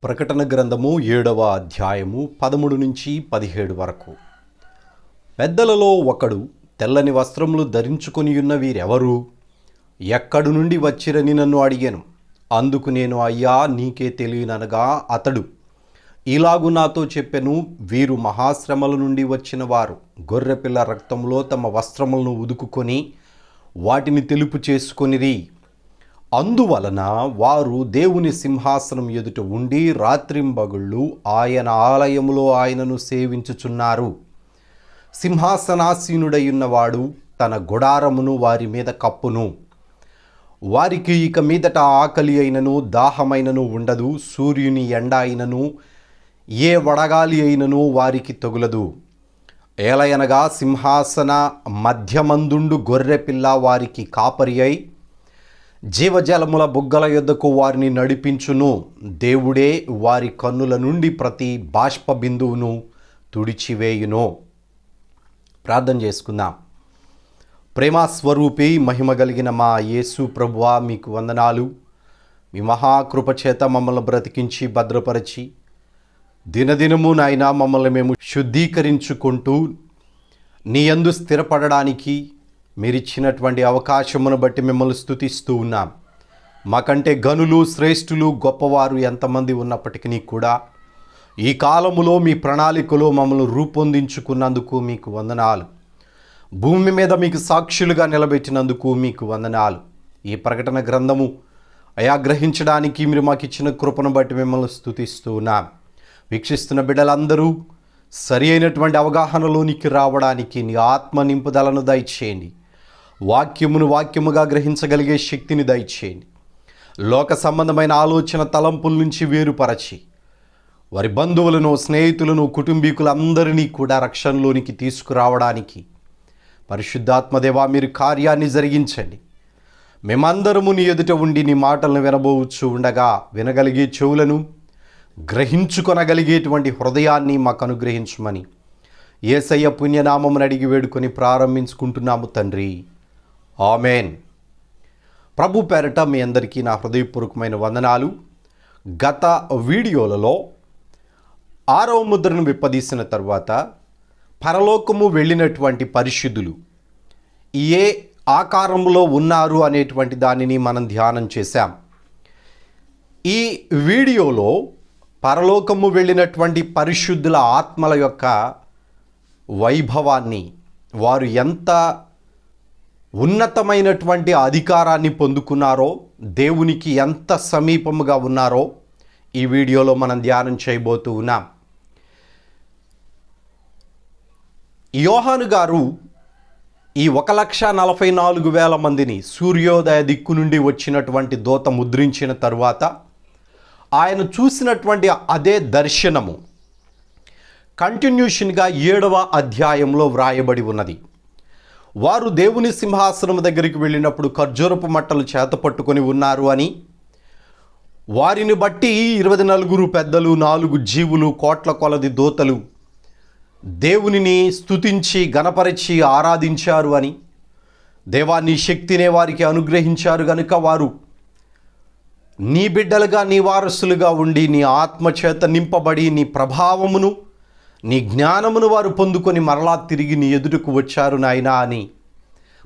ప్రకటన గ్రంథము 7వ అధ్యాయము 13 నుంచి 17 వరకు. పెద్దలలో ఒకడు తెల్లని వస్త్రములు ధరించుకొని ఉన్న వీరెవరు, ఎక్కడి నుండి వచ్చిరని నన్ను అడిగాను. అందుకు నేను, అయ్యా నీకే తెలియననగా అతడు ఇలాగు నాతో చెప్పెను, వీరు మహాశ్రమల నుండి వచ్చిన వారు గొర్రెపిల్ల రక్తంలో తమ వస్త్రములను ఉదుకుకొని వాటిని తెలుపు చేసుకొనిరి. అందువలన వారు దేవుని సింహాసనం ఎదుట ఉండి రాత్రింబగళ్ళు ఆయన ఆలయములో ఆయనను సేవించుచున్నారు. సింహాసనాసీనుడయున్నవాడు తన గుడారమును వారి మీద కప్పును. వారికి ఇక మీదట ఆకలి అయినను దాహమైనను ఉండదు. సూర్యుని ఎండ అయినను ఏ వడగాలి అయినను వారికి తగులదు. ఏలయనగా సింహాసన మధ్యమందుండు గొర్రెపిల్ల వారికి కాపరి అయి జీవజలముల బుగ్గల యొద్దకు వారిని నడిపించును. దేవుడే వారి కన్నుల నుండి ప్రతి బాష్ప బిందువును తుడిచివేయును. ప్రార్థన చేసుకుందాం. ప్రేమస్వరూపి మహిమ కలిగిన మా యేసు ప్రభువా, మీకు వందనాలు. మీ మహాకృప చేత మమ్మల్ని బ్రతికించి భద్రపరిచి దినదినము నాయన మమ్మల్ని మేము శుద్ధీకరించుకుంటూ నీ యందు స్థిరపడడానికి మీరిచ్చినటువంటి అవకాశమును బట్టి మిమ్మల్ని స్తుతిస్తూ ఉన్నాం. మాకంటే గనులు, శ్రేష్ఠులు, గొప్పవారు ఎంతమంది ఉన్నప్పటికీ కూడా ఈ కాలములో మీ ప్రణాళికలో మమ్మల్ని రూపొందించుకున్నందుకు మీకు వందనాలు. భూమి మీద మీకు సాక్షులుగా నిలబెట్టినందుకు మీకు వందనాలు. ఈ ప్రకటన గ్రంథము గ్రహించడానికి మీరు మాకు ఇచ్చిన కృపను బట్టి మిమ్మల్ని స్తుతిస్తూ ఉన్నాం. వీక్షిస్తున్న బిడ్డలందరూ సరి అయినటువంటి అవగాహనలోనికి రావడానికి నీ ఆత్మ నింపుదలను దయచేయండి. వాక్యముగా గ్రహించగలిగే శక్తిని దయచేయండి. లోక సంబంధమైన ఆలోచన తలంపుల నుంచి వేరుపరచి వారి బంధువులను, స్నేహితులను, కుటుంబీకులందరినీ కూడా రక్షణలోనికి తీసుకురావడానికి పరిశుద్ధాత్మదేవా మీరు కార్యాన్ని జరిగించండి. మేమందరము నీ ఎదుట ఉండి నీ మాటలను వినబోవచ్చు ఉండగా వినగలిగే చెవులను, గ్రహించుకొనగలిగేటువంటి హృదయాన్ని మాకు అనుగ్రహించమని యేసయ్య పుణ్యనామమును అడిగి వేడుకొని ప్రారంభించుకుంటున్నాము తండ్రి. ఆమెన్. ప్రభు పేరట మీ అందరికీ నా హృదయపూర్వకమైన వందనాలు. గత వీడియోలలో 6వ ముద్రను విప్పదీసిన తర్వాత పరలోకము వెళ్ళినటువంటి పరిశుద్ధులు ఏ ఆకారంలో ఉన్నారు అనేటువంటి దానిని మనం ధ్యానం చేశాం. ఈ వీడియోలో పరలోకము వెళ్ళినటువంటి పరిశుద్ధుల ఆత్మల యొక్క వైభవాన్ని, వారు ఎంత ఉన్నతమైనటువంటి అధికారాన్ని పొందుకున్నారో, దేవునికి ఎంత సమీపముగా ఉన్నారో ఈ వీడియోలో మనం ధ్యానం చేయబోతూ ఉన్నాం. యోహాను గారు ఈ 1,44,000 మందిని సూర్యోదయ దిక్కు నుండి వచ్చినటువంటి దూత ముద్రించిన తరువాత ఆయన చూసినటువంటి అదే దర్శనము కంటిన్యూషన్గా 7వ అధ్యాయంలో వ్రాయబడి ఉన్నది. వారు దేవుని సింహాసనం దగ్గరికి వెళ్ళినప్పుడు ఖర్జూరపు మట్టలు చేత పట్టుకొని ఉన్నారు అని, వారిని బట్టి 24 పెద్దలు, 4 జీవులు, కోట్ల కొలది దూతలు దేవునిని స్తుతించి గణపరిచి ఆరాధించారు అని, దేవాన్ని శక్తినే వారికి అనుగ్రహించారు గనుక వారు నీ బిడ్డలుగా, నీ వారసులుగా ఉండి నీ ఆత్మచేత నింపబడి నీ ప్రభావమును, నీ జ్ఞానమును వారు పొందుకొని మరలా తిరిగి నీ ఎదుటకు వచ్చారు నాయనా అని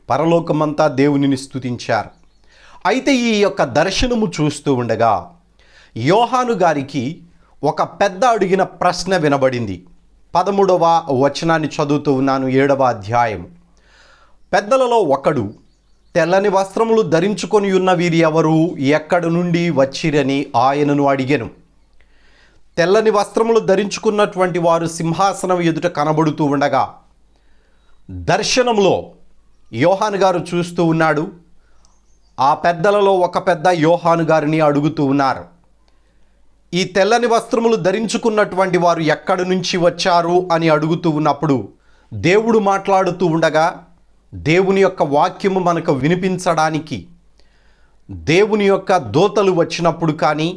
పరలోకమంతా దేవునిని స్తుతించారు. అయితే ఈ యొక్క దర్శనము చూస్తూ ఉండగా యోహాను గారికి ఒక పెద్ద అడిగిన ప్రశ్న వినబడింది. 13వ వచనాన్ని చదువుతూ ఉన్నాను. 7వ అధ్యాయం. పెద్దలలో ఒకడు తెల్లని వస్త్రములు ధరించుకొని ఉన్న వీరి ఎవరు, ఎక్కడి నుండి వచ్చిరని ఆయనను అడిగెను. తెల్లని వస్త్రములు ధరించుకున్నటువంటి వారు సింహాసనం ఎదుట కనబడుతూ ఉండగా దర్శనంలో యోహాను గారు చూస్తూ ఉన్నాడు. ఆ పెద్దలలో ఒక పెద్ద యోహాను గారిని అడుగుతూ ఉన్నారు, ఈ తెల్లని వస్త్రములు ధరించుకున్నటువంటి వారు ఎక్కడి నుంచి వచ్చారు అని అడుగుతూ ఉన్నప్పుడు దేవుడు మాట్లాడుతూ ఉండగా, దేవుని యొక్క వాక్యము మనకు వినిపించడానికి దేవుని యొక్క దూతలు వచ్చినప్పుడు కానీ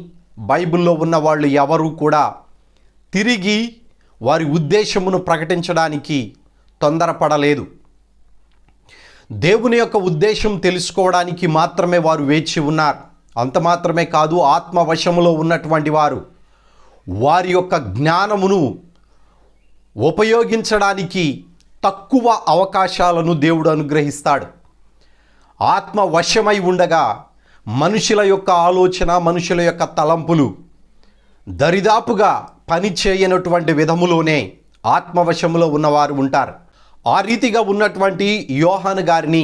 బైబిల్లో ఉన్న వాళ్ళు ఎవరు కూడా తిరిగి వారి ఉద్దేశమును ప్రకటించడానికి తొందరపడలేదు. దేవుని యొక్క ఉద్దేశం తెలుసుకోవడానికి మాత్రమే వారు వేచి ఉన్నారు. అంత మాత్రమే కాదు, ఆత్మవశములో ఉన్నటువంటి వారు వారి యొక్క జ్ఞానమును ఉపయోగించడానికి తక్కువ అవకాశాలను దేవుడు అనుగ్రహిస్తాడు. ఆత్మ వశమై ఉండగా మనుషుల యొక్క ఆలోచన, మనుషుల యొక్క తలంపులు దరిదాపుగా పని చేయనటువంటి విధములోనే ఆత్మవశములో ఉన్నవారు ఉంటారు. ఆ రీతిగా ఉన్నటువంటి యోహాను గారిని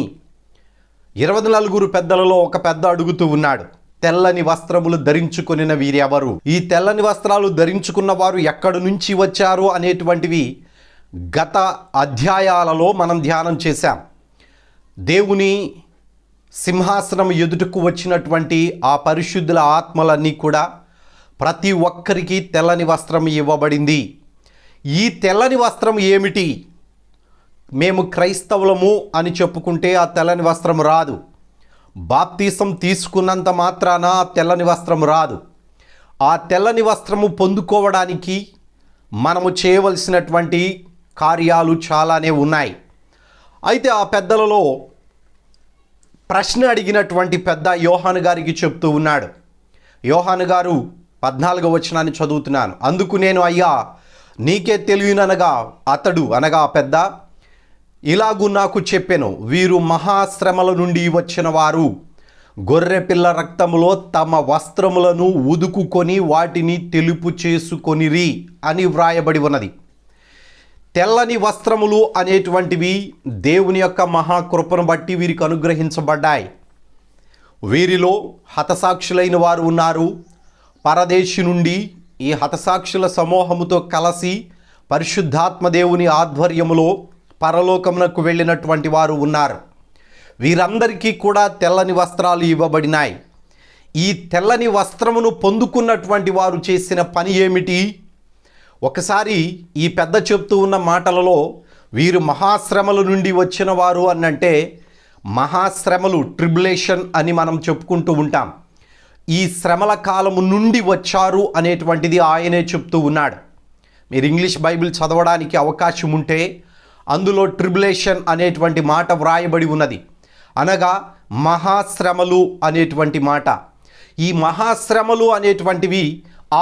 24 పెద్దలలో ఒక పెద్ద అడుగుతూ ఉన్నాడు, తెల్లని వస్త్రములు ధరించుకొనిన వీరెవరు? ఈ తెల్లని వస్త్రాలు ధరించుకున్న వారు ఎక్కడి నుంచి వచ్చారు అనేటువంటివి గత అధ్యాయాలలో మనం ధ్యానం చేశాం. దేవుని సింహాసనం ఎదుటకు వచ్చినటువంటి ఆ పరిశుద్ధుల ఆత్మలన్నీ కూడా ప్రతి ఒక్కరికి తెల్లని వస్త్రం ఇవ్వబడింది. ఈ తెల్లని వస్త్రం ఏమిటి? మేము క్రైస్తవులము అని చెప్పుకుంటే ఆ తెల్లని వస్త్రం రాదు. బాప్తీసం తీసుకున్నంత మాత్రాన ఆ తెల్లని వస్త్రం రాదు. ఆ తెల్లని వస్త్రము పొందుకోవడానికి మనము చేయవలసినటువంటి కార్యాలు చాలానే ఉన్నాయి. అయితే ఆ పెద్దలలో ప్రశ్న అడిగినటువంటి పెద్ద యోహాను గారికి చెప్తూ ఉన్నాడు. యోహాను గారు 14వ వచనాన్ని చదువుతున్నాను. అందుకు నేను, అయ్యా నీకే తెలియననగా అతడు, అనగా పెద్ద, ఇలాగూ నాకు చెప్పెను, వీరు మహాశ్రమల నుండి వచ్చిన వారు గొర్రెపిల్ల రక్తములో తమ వస్త్రములను ఉదుకుకొని వాటిని తెలుపు చేసుకొనిరి అని వ్రాయబడి ఉన్నది. తెల్లని వస్త్రములు అనేటువంటివి దేవుని యొక్క మహాకృపను బట్టి వీరికి అనుగ్రహించబడ్డాయి. వీరిలో హతసాక్షులైన వారు ఉన్నారు. పరదేశి నుండి ఈ హతసాక్షుల సమూహముతో కలిసి పరిశుద్ధాత్మ దేవుని ఆధ్వర్యములో పరలోకమునకు వెళ్ళినటువంటి వారు ఉన్నారు. వీరందరికీ కూడా తెల్లని వస్త్రాలు ఇవ్వబడినాయి. ఈ తెల్లని వస్త్రమును పొందుకున్నటువంటి వారు చేసిన పని ఏమిటి? ఒకసారి ఈ పెద్ద చెప్తూ ఉన్న మాటలలో వీరు మహాశ్రమల నుండి వచ్చిన వారు అనంటే, మహాశ్రమలు ట్రిబులేషన్ అని మనం చెప్పుకుంటూ ఉంటాం. ఈ శ్రమల కాలము నుండి వచ్చారు అనేటువంటిది ఆయనే చెప్తూ ఉన్నాడు. మీరు ఇంగ్లీష్ బైబిల్ చదవడానికి అవకాశం ఉంటే అందులో ట్రిబులేషన్ అనేటువంటి మాట వ్రాయబడి ఉన్నది. అనగా మహాశ్రమలు అనేటువంటి మాట. ఈ మహాశ్రమలు అనేటువంటివి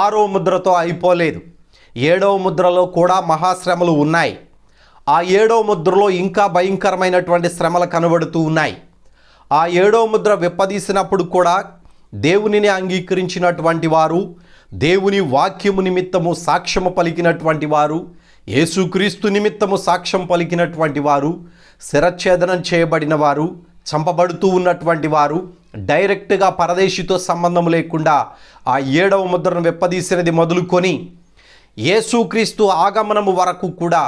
6వ ముద్రతో అయిపోలేదు. 7వ ముద్రలో కూడా మహాశ్రమలు ఉన్నాయి. ఆ 7వ ముద్రలో ఇంకా భయంకరమైనటువంటి శ్రమలు కనబడుతూ ఉన్నాయి. ఆ 7వ ముద్ర విప్పదీసినప్పుడు కూడా దేవునిని అంగీకరించినటువంటి వారు, దేవుని వాక్యము నిమిత్తము సాక్ష్యము పలికినటువంటి వారు, యేసుక్రీస్తు నిమిత్తము సాక్ష్యం పలికినటువంటి వారు, శిరచ్ఛేదనం చేయబడిన వారు, చంపబడుతూ ఉన్నటువంటి వారు, డైరెక్ట్గా పరదేశితో సంబంధం లేకుండా ఆ 7వ ముద్రను విప్పదీసినది మొదలుకొని యేసుక్రీస్తు ఆగమనము వరకు కూడా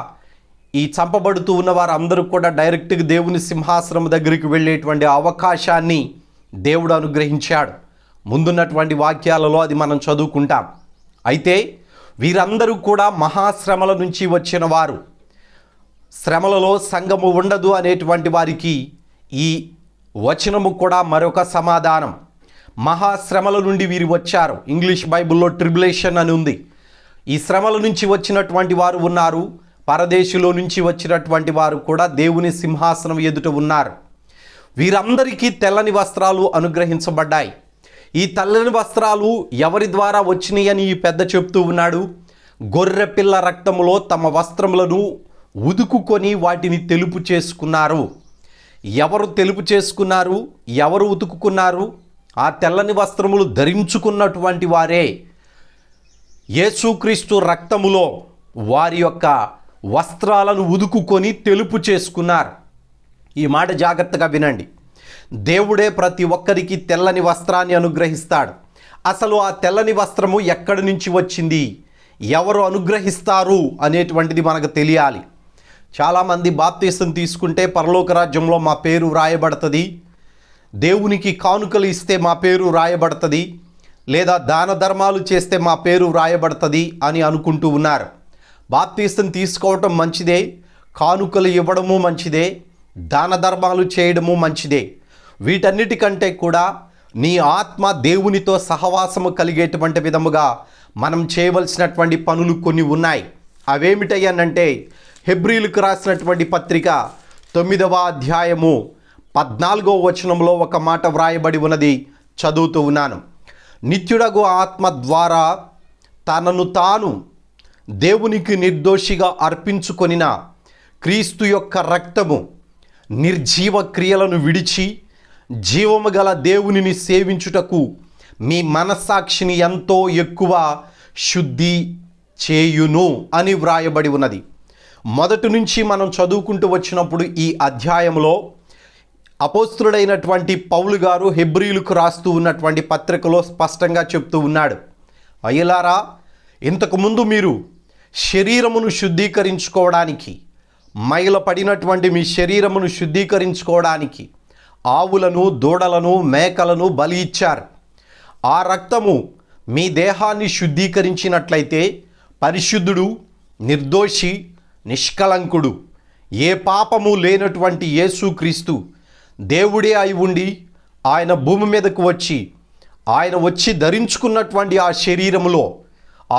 ఈ చంపబడుతూ ఉన్న వారు అందరూ కూడా డైరెక్ట్గా దేవుని సింహాసనం దగ్గరికి వెళ్ళేటువంటి అవకాశాన్ని దేవుడు అనుగ్రహించాడు. ముందున్నటువంటి వాక్యాలలో అది మనం చదువుకుంటాం. అయితే వీరందరూ కూడా మహాశ్రమల నుంచి వచ్చిన వారు. శ్రమలలో సంఘము ఉండదు అనేటువంటి వారికి ఈ వచనము కూడా మరొక సమాధానం. మహాశ్రమల నుండి వీరు వచ్చారు. ఇంగ్లీష్ బైబిల్లో ట్రిబులేషన్ అని ఉంది. ఈ శ్రమల నుంచి వచ్చినటువంటి వారు ఉన్నారు. పరదేశులో నుంచి వచ్చినటువంటి వారు కూడా దేవుని సింహాసనం ఎదుట ఉన్నారు. వీరందరికీ తెల్లని వస్త్రాలు అనుగ్రహించబడ్డాయి. ఈ తెల్లని వస్త్రాలు ఎవరి ద్వారా వచ్చినాయి అని ఈ పెద్ద చెప్తూ ఉన్నాడు. గొర్రెపిల్ల రక్తములో తమ వస్త్రములను ఉదుకుకొని వాటిని తెలుపు చేసుకున్నారు. ఎవరు తెలుపు చేసుకున్నారు? ఎవరు ఉతుకుకున్నారు? ఆ తెల్లని వస్త్రములు ధరించుకున్నటువంటి వారే యేసుక్రీస్తు రక్తములో వారి యొక్క వస్త్రాలను ఉదుకుకొని తెలుపు చేసుకున్నారు. ఈ మాట జాగ్రత్తగా వినండి. దేవుడే ప్రతి ఒక్కరికి తెల్లని వస్త్రాన్ని అనుగ్రహిస్తాడు. అసలు ఆ తెల్లని వస్త్రము ఎక్కడి నుంచి వచ్చింది, ఎవరు అనుగ్రహిస్తారు అనేటువంటిది మనకు తెలియాలి. చాలామంది బాప్తీసం తీసుకుంటే పరలోక రాజ్యంలో మా పేరు వ్రాయబడుతుంది, దేవునికి కానుకలు ఇస్తే మా పేరు వ్రాయబడుతుంది, లేదా దాన ధర్మాలు చేస్తే మా పేరు వ్రాయబడుతుంది అని అనుకుంటూ ఉన్నారు. బాప్తీసం తీసుకోవటం మంచిదే, కానుకలు ఇవ్వడము మంచిదే, దాన ధర్మాలు చేయడము మంచిదే. వీటన్నిటికంటే కూడా నీ ఆత్మ దేవునితో సహవాసము కలిగేటువంటి విధముగా మనం చేయవలసినటువంటి పనులు కొన్ని ఉన్నాయి. అవేమిటయ్యానంటే హెబ్రీలకు రాసినటువంటి పత్రిక 9వ అధ్యాయము 14వ వచనంలో ఒక మాట వ్రాయబడి ఉన్నది, చదువుతూ ఉన్నాను. నిత్యుడగు ఆత్మ ద్వారా తనను తాను దేవునికి నిర్దోషిగా అర్పించుకొనిన క్రీస్తు యొక్క రక్తము నిర్జీవ క్రియలను విడిచి జీవము గల దేవునిని సేవించుటకు మీ మనస్సాక్షిని ఎంతో ఎక్కువ శుద్ధి చేయును అని వ్రాయబడి ఉన్నది. మొదటి నుంచి మనం చదువుకుంటూ వచ్చినప్పుడు ఈ అధ్యాయంలో అపోస్తులుడైనటువంటి పౌలు గారు హెబ్రీయులకు రాస్తూ ఉన్నటువంటి పత్రికలో స్పష్టంగా చెప్తూ ఉన్నాడు, అయ్యలారా, ఇంతకుముందు మీరు శరీరమును శుద్ధీకరించుకోవడానికి, మైల పడినటువంటి మీ శరీరమును శుద్ధీకరించుకోవడానికి ఆవులను, దూడలను, మేకలను బలి ఇచ్చారు. ఆ రక్తము మీ దేహాన్ని శుద్ధీకరించినట్లయితే పరిశుద్ధుడు, నిర్దోషి, నిష్కలంకుడు, ఏ పాపము లేనటువంటి యేసుక్రీస్తు దేవుడే అయి ఉండి ఆయన భూమి మీదకు వచ్చి ఆయన వచ్చి ధరించుకున్నటువంటి ఆ శరీరములో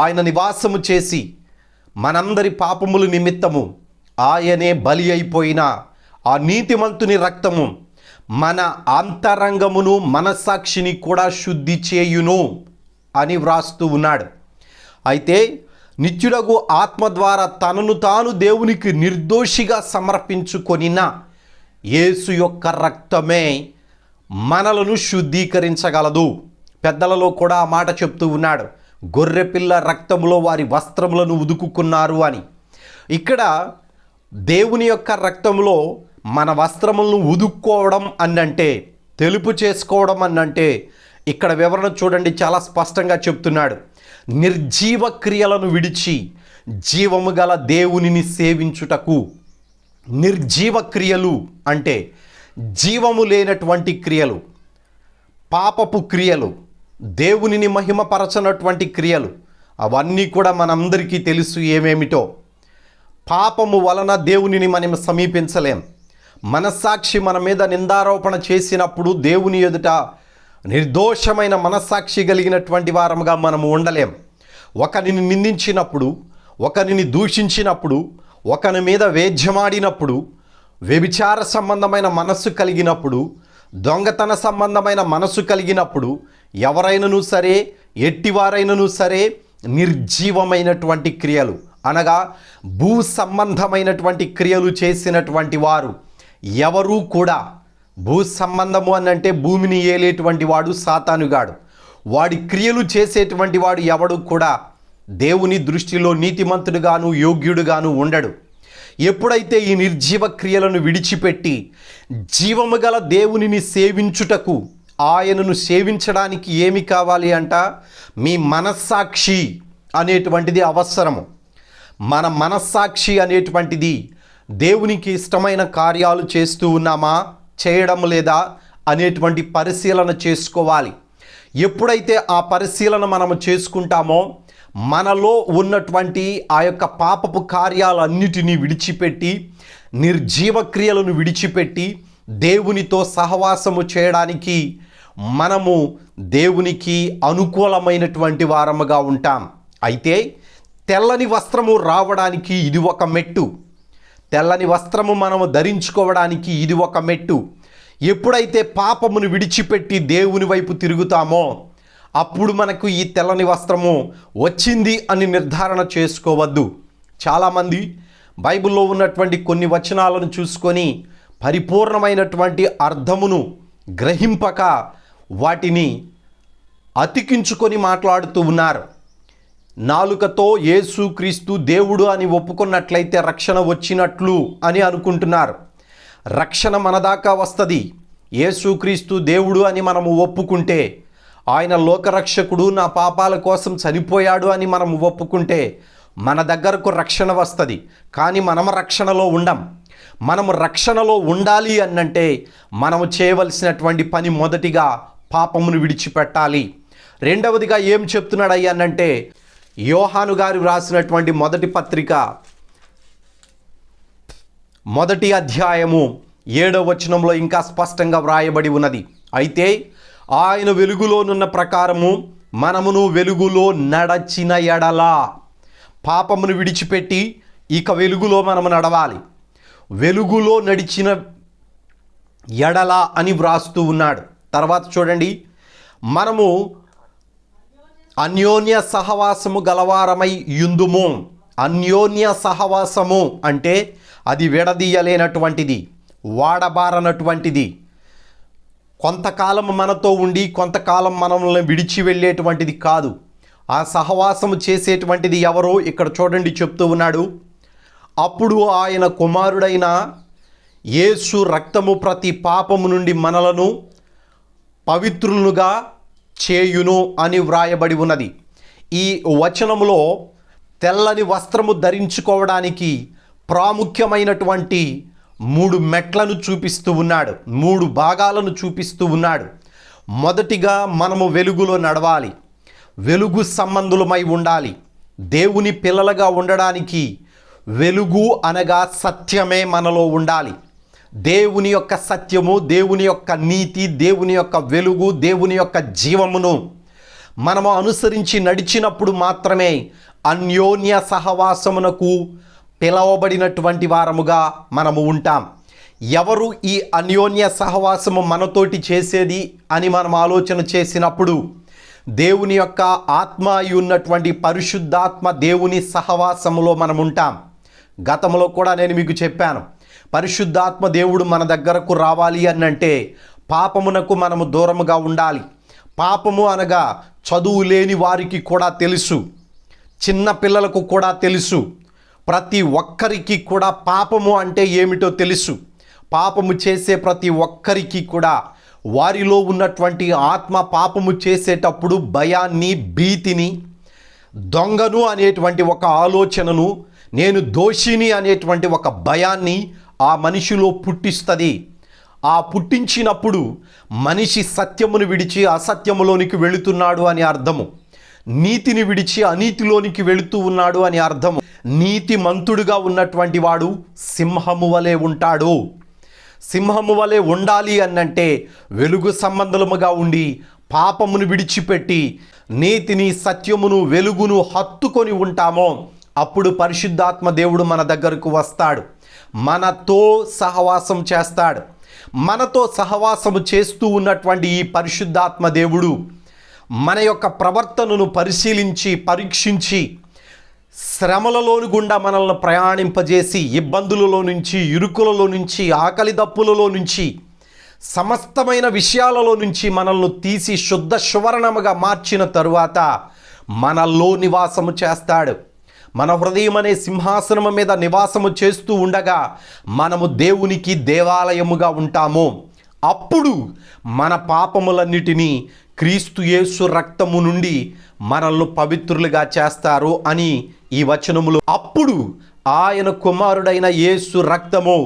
ఆయన నివాసము చేసి మనందరి పాపముల నిమిత్తము ఆయనే బలి అయిపోయిన ఆ నీతిమంతుని రక్తము మన అంతరంగమును, మనస్సాక్షిని కూడా శుద్ధి చేయును అని వ్రాస్తూ ఉన్నాడు. అయితే నిత్యుడగు ఆత్మ ద్వారా తనను తాను దేవునికి నిర్దోషిగా సమర్పించుకొనిన యేసు యొక్క రక్తమే మనలను శుద్ధీకరించగలదు. పెద్దలలో కూడా ఆ మాట చెప్తూ ఉన్నాడు, గొర్రెపిల్ల రక్తములో వారి వస్త్రములను ఉదుకుకున్నారు అని. ఇక్కడ దేవుని యొక్క రక్తంలో మన వస్త్రములను ఉదుక్కోవడం అన్నంటే, తెలుపు చేసుకోవడం అన్నంటే, ఇక్కడ వివరణ చూడండి, చాలా స్పష్టంగా చెప్తున్నాడు. నిర్జీవ క్రియలను విడిచి జీవము గల దేవునిని సేవించుటకు. నిర్జీవ క్రియలు అంటే జీవము లేనటువంటి క్రియలు, పాపపు క్రియలు, దేవునిని మహిమపరచనటువంటి క్రియలు, అవన్నీ కూడా మనందరికీ తెలుసు ఏమేమిటో. పాపము వలన దేవునిని మనం సమీపించలేం. మనస్సాక్షి మన మీద నిందారోపణ చేసినప్పుడు దేవుని ఎదుట నిర్దోషమైన మనస్సాక్షి కలిగినటువంటి వారముగా మనము ఉండలేం. ఒకరిని నిందించినప్పుడు, ఒకరిని దూషించినప్పుడు, ఒకరి మీద వేద్యమాడినప్పుడు, వ్యభిచార సంబంధమైన మనస్సు కలిగినప్పుడు, దొంగతన సంబంధమైన మనస్సు కలిగినప్పుడు, ఎవరైనను సరే, ఎట్టివారైనను సరే, నిర్జీవమైనటువంటి క్రియలు అనగా భూ సంబంధమైనటువంటి క్రియలు చేసినటువంటి వారు ఎవరూ కూడా, భూ సంబంధము అనంటే భూమిని ఏలేటువంటి వాడు సాతానుగాడు, వాడి క్రియలు చేసేటువంటి వాడు ఎవడు కూడా దేవుని దృష్టిలో నీతిమంతుడుగాను యోగ్యుడుగాను ఉండడు. ఎప్పుడైతే ఈ నిర్జీవ క్రియలను విడిచిపెట్టి జీవము గల దేవునిని సేవించుటకు, ఆయనను సేవించడానికి ఏమి కావాలి అంట, మీ మనస్సాక్షి అనేటువంటిది అవసరము. మన మనస్సాక్షి అనేటువంటిది దేవునికి ఇష్టమైన కార్యాలు చేస్తూ ఉన్నామా, చేయడం లేదా అనేటువంటి పరిశీలన చేసుకోవాలి. ఎప్పుడైతే ఆ పరిశీలన మనము చేసుకుంటామో మనలో ఉన్నటువంటి ఆ యొక్క పాపపు కార్యాలన్నిటినీ విడిచిపెట్టి, నిర్జీవ క్రియలను విడిచిపెట్టి దేవునితో సహవాసము చేయడానికి మనము దేవునికి అనుకూలమైనటువంటి వారముగా ఉంటాం. అయితే తెల్లని వస్త్రము రావడానికి ఇది ఒక మెట్టు. తెల్లని వస్త్రము మనము ధరించుకోవడానికి ఇది ఒక మెట్టు. ఎప్పుడైతే పాపమును విడిచిపెట్టి దేవుని వైపు తిరుగుతామో అప్పుడు మనకు ఈ తెల్లని వస్త్రము వచ్చింది అని నిర్ధారణ చేసుకోవద్దు. చాలామంది బైబిల్లో ఉన్నటువంటి కొన్ని వచనాలను చూసుకొని పరిపూర్ణమైనటువంటి అర్థమును గ్రహింపక వాటిని అతికించుకొని మాట్లాడుతూ ఉన్నారు. నాలుకతో యేసుక్రీస్తు దేవుడు అని ఒప్పుకున్నట్లయితే రక్షణ వచ్చినట్లు అని అనుకుంటున్నారు. రక్షణ మన దాకా వస్తుంది. యేసుక్రీస్తు దేవుడు అని మనము ఒప్పుకుంటే, ఆయన లోకరక్షకుడు, నా పాపాల కోసం చనిపోయాడు అని మనము ఒప్పుకుంటే మన దగ్గరకు రక్షణ వస్తుంది. కానీ మనము రక్షణలో ఉండం. మనము రక్షణలో ఉండాలి అన్నంటే మనము చేయవలసినటువంటి పని మొదటిగా పాపమును విడిచిపెట్టాలి. రెండవదిగా ఏం చెప్తున్నాడు అయ్యానంటే, యోహాను గారు వ్రాసినటువంటి మొదటి పత్రిక 1వ అధ్యాయము 7వ వచనంలో ఇంకా స్పష్టంగా వ్రాయబడి ఉన్నది. అయితే ఆయన వెలుగులోనున్న ప్రకారము మనమును వెలుగులో నడచిన ఎడల, పాపమును విడిచిపెట్టి ఇక వెలుగులో మనము నడవాలి. వెలుగులో నడిచిన ఎడల అని వ్రాస్తూ ఉన్నాడు. తర్వాత చూడండి, మనము అన్యోన్య సహవాసము గలవారమై యుందుము. అన్యోన్య సహవాసము అంటే అది విడదీయలేనటువంటిది, వాడబారనటువంటిది. కొంతకాలం మనతో ఉండి కొంతకాలం మనల్ని విడిచి వెళ్ళేటువంటిది కాదు. ఆ సహవాసము చేసేటువంటిది ఎవరో ఇక్కడ చూడండి చెప్తూ ఉన్నాడు. అప్పుడు ఆయన కుమారుడైన యేసు రక్తము ప్రతి పాపము నుండి మనలను పవిత్రులుగా చేయును అని వ్రాయబడి ఉన్నది. ఈ వచనములో తెల్లని వస్త్రము ధరించుకోవడానికి ప్రాముఖ్యమైనటువంటి 3 మెట్లను చూపిస్తూ ఉన్నాడు, 3 భాగాలను చూపిస్తూ ఉన్నాడు. మొదటిగా మనము వెలుగులో నడవాలి, వెలుగు సంబంధులమై ఉండాలి. దేవుని పిల్లలుగా ఉండడానికి వెలుగు అనగా సత్యమే మనలో ఉండాలి. దేవుని యొక్క సత్యము, దేవుని యొక్క నీతి, దేవుని యొక్క వెలుగు, దేవుని యొక్క జీవమును మనము అనుసరించి నడిచినప్పుడు మాత్రమే అన్యోన్య సహవాసమునకు పిలవబడినటువంటి వారముగా మనము ఉంటాం. ఎవరు ఈ అన్యోన్య సహవాసము మనతోటి చేసేది అని మనం ఆలోచన చేసినప్పుడు దేవుని యొక్క ఆత్మ అయి ఉన్నటువంటి పరిశుద్ధాత్మ దేవుని సహవాసములో మనం ఉంటాం. గతంలో కూడా నేను మీకు చెప్పాను, పరిశుద్ధాత్మ దేవుడు మన దగ్గరకు రావాలి అనంటే పాపమునకు మనము దూరముగా ఉండాలి. పాపము అనగా చదువు లేని వారికి కూడా తెలుసు, చిన్న పిల్లలకు కూడా తెలుసు, ప్రతి ఒక్కరికి కూడా పాపము అంటే ఏమిటో తెలుసు. పాపము చేసే ప్రతి ఒక్కరికి కూడా వారిలో ఉన్నటువంటి ఆత్మ పాపము చేసేటప్పుడు భయాన్ని, భీతిని, దొంగను అనేటువంటి ఒక ఆలోచనను, నేను దోషిని అనేటువంటి ఒక భయాన్ని ఆ మనిషిలో పుట్టిస్తుంది. ఆ పుట్టించినప్పుడు మనిషి సత్యమును విడిచి అసత్యములోనికి వెళుతున్నాడు అని అర్థము, నీతిని విడిచి అనీతిలోనికి వెళుతూ ఉన్నాడు అని అర్థము. నీతిమంతుడుగా ఉన్నటువంటి వాడు సింహము వలె ఉంటాడు. సింహము వలె ఉండాలి అనంటే వెలుగు సంబంధముగా ఉండి పాపమును విడిచిపెట్టి నీతిని, సత్యమును, వెలుగును హత్తుకొని ఉంటామో అప్పుడు పరిశుద్ధాత్మ దేవుడు మన దగ్గరకు వస్తాడు, మనతో సహవాసం చేస్తాడు. మనతో సహవాసము చేస్తూ ఉన్నటువంటి ఈ పరిశుద్ధాత్మ దేవుడు మన యొక్క ప్రవర్తనను పరిశీలించి, పరీక్షించి, శ్రమలలోని గుండా మనల్ని ప్రయాణింపజేసి, ఇబ్బందులలో నుంచి, ఇరుకులలో నుంచి, ఆకలి దప్పులలో నుంచి, సమస్తమైన విషయాలలో నుంచి మనల్ని తీసి శుద్ధ సువర్ణముగా మార్చిన తరువాత మనలో నివాసము చేస్తాడు. మన హృదయం అనే సింహాసనము మీద నివాసము చేస్తూ ఉండగా మనము దేవునికి దేవాలయముగా ఉంటాము. అప్పుడు మన పాపములన్నిటినీ క్రీస్తు యేసు రక్తము నుండి మనల్ని పవిత్రులుగా చేస్తారు అని ఈ వచనములు. అప్పుడు ఆయన కుమారుడైన యేసు రక్తము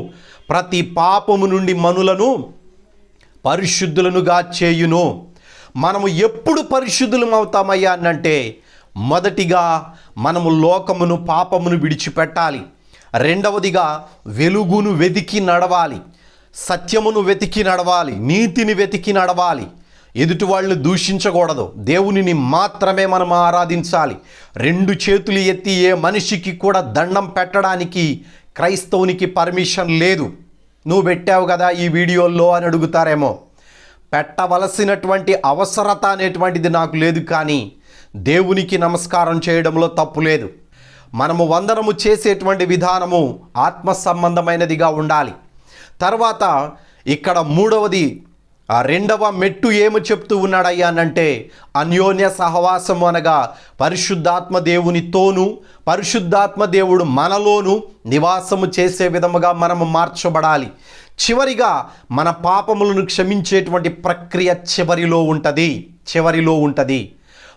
ప్రతి పాపము నుండి మనులను పరిశుద్ధులనుగా చేయును. మనము ఎప్పుడు పరిశుద్ధులం అవుతామయ్యా అనంటే మొదటిగా మనము లోకమును, పాపమును విడిచిపెట్టాలి. రెండవదిగా వెలుగును వెతికి నడవాలి, సత్యమును వెతికి నడవాలి, నీతిని వెతికి నడవాలి. ఎదుటి వాళ్ళని దూషించకూడదు, దేవునిని మాత్రమే మనం ఆరాధించాలి. 2 చేతులు ఎత్తి ఏ మనిషికి కూడా దండం పెట్టడానికి క్రైస్తవునికి పర్మిషన్ లేదు. నువ్వు పెట్టావు కదా ఈ వీడియోల్లో అని అడుగుతారేమో. పెట్టవలసినటువంటి అవసరత అనేటువంటిది నాకు లేదు, కానీ దేవునికి నమస్కారం చేయడంలో తప్పు లేదు. మనము వందనము చేసేటువంటి విధానము ఆత్మ సంబంధమైనదిగా ఉండాలి. తర్వాత ఇక్కడ మూడవది, రెండవ మెట్టు ఏమి చెప్తూ ఉన్నాడయ్యా అనంటే అన్యోన్య సహవాసము అనగా పరిశుద్ధాత్మ దేవునితోనూ పరిశుద్ధాత్మ దేవుడు మనలోనూ నివాసము చేసే విధముగా మనము మార్చబడాలి. చివరిగా మన పాపములను క్షమించేటువంటి ప్రక్రియ చివరిలో ఉంటుంది.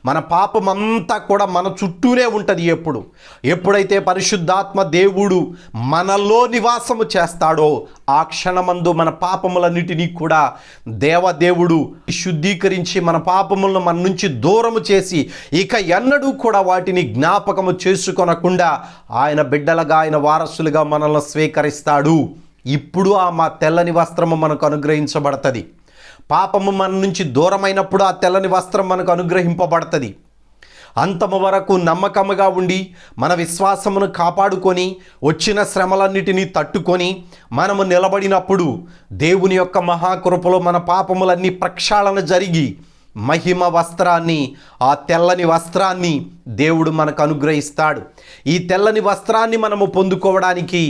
మన పాపమంతా కూడా మన చుట్టూనే ఉంటుంది. ఎప్పుడైతే పరిశుద్ధాత్మ దేవుడు మనలో నివాసము చేస్తాడో ఆ క్షణమందు మన పాపములన్నిటినీ కూడా దేవదేవుడు శుద్ధీకరించి మన పాపములను మన నుంచి దూరము చేసి ఇక ఎన్నడూ కూడా వాటిని జ్ఞాపకము చేసుకొనకుండా ఆయన బిడ్డలుగా, ఆయన వారసులుగా మనల్ని స్వీకరిస్తాడు. ఇప్పుడు మా తెల్లని వస్త్రము మనకు అనుగ్రహించబడుతుంది. పాపము మన నుంచి దూరమైనప్పుడు ఆ తెల్లని వస్త్రం మనకు అనుగ్రహింపబడుతుంది. అంతము వరకు నమ్మకముగా ఉండి మన విశ్వాసమును కాపాడుకొని వచ్చిన శ్రమలన్నిటినీ తట్టుకొని మనము నిలబడినప్పుడు దేవుని యొక్క మహాకృపలో మన పాపములన్నీ ప్రక్షాళన జరిగి మహిమ వస్త్రాన్ని, ఆ తెల్లని వస్త్రాన్ని దేవుడు మనకు అనుగ్రహిస్తాడు. ఈ తెల్లని వస్త్రాన్ని మనము పొందుకోవడానికి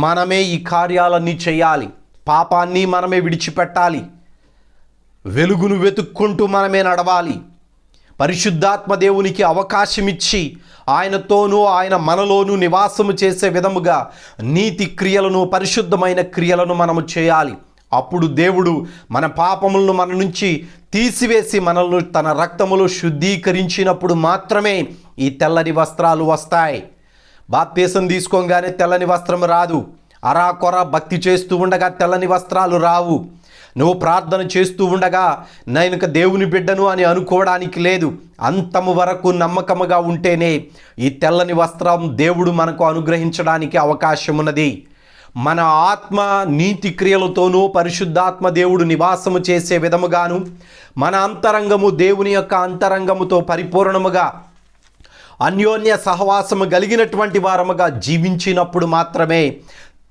మనమే ఈ కార్యాలన్నీ చేయాలి. పాపాన్ని మనమే విడిచిపెట్టాలి. వెలుగును వెతుక్కుంటూ మనమే నడవాలి. పరిశుద్ధాత్మ దేవునికి అవకాశం ఇచ్చి ఆయనతోనూ ఆయన మనలోనూ నివాసము చేసే విధముగా నీతి క్రియలను, పరిశుద్ధమైన క్రియలను మనము చేయాలి. అప్పుడు దేవుడు మన పాపములను మన నుంచి తీసివేసి మనల్ని తన రక్తములో శుద్ధీకరించినప్పుడు మాత్రమే ఈ తెల్లని వస్త్రాలు వస్తాయి. బాప్తీసం తీసుకోగానే తెల్లని వస్త్రం రాదు. అరాకొర భక్తి చేస్తూ ఉండగా తెల్లని వస్త్రాలు రావు. నువ్వు ప్రార్థన చేస్తూ ఉండగా నేను ఇక దేవుని బిడ్డను అని అనుకోవడానికి లేదు. అంతము వరకు నమ్మకముగా ఉంటేనే ఈ తెల్లని వస్త్రం దేవుడు మనకు అనుగ్రహించడానికి అవకాశం ఉన్నది. మన ఆత్మ నీతి క్రియలతోనూ పరిశుద్ధాత్మ దేవుడు నివాసము చేసే విధముగాను మన అంతరంగము దేవుని యొక్క అంతరంగముతో పరిపూర్ణముగా అన్యోన్య సహవాసము కలిగినటువంటి వారముగా జీవించినప్పుడు మాత్రమే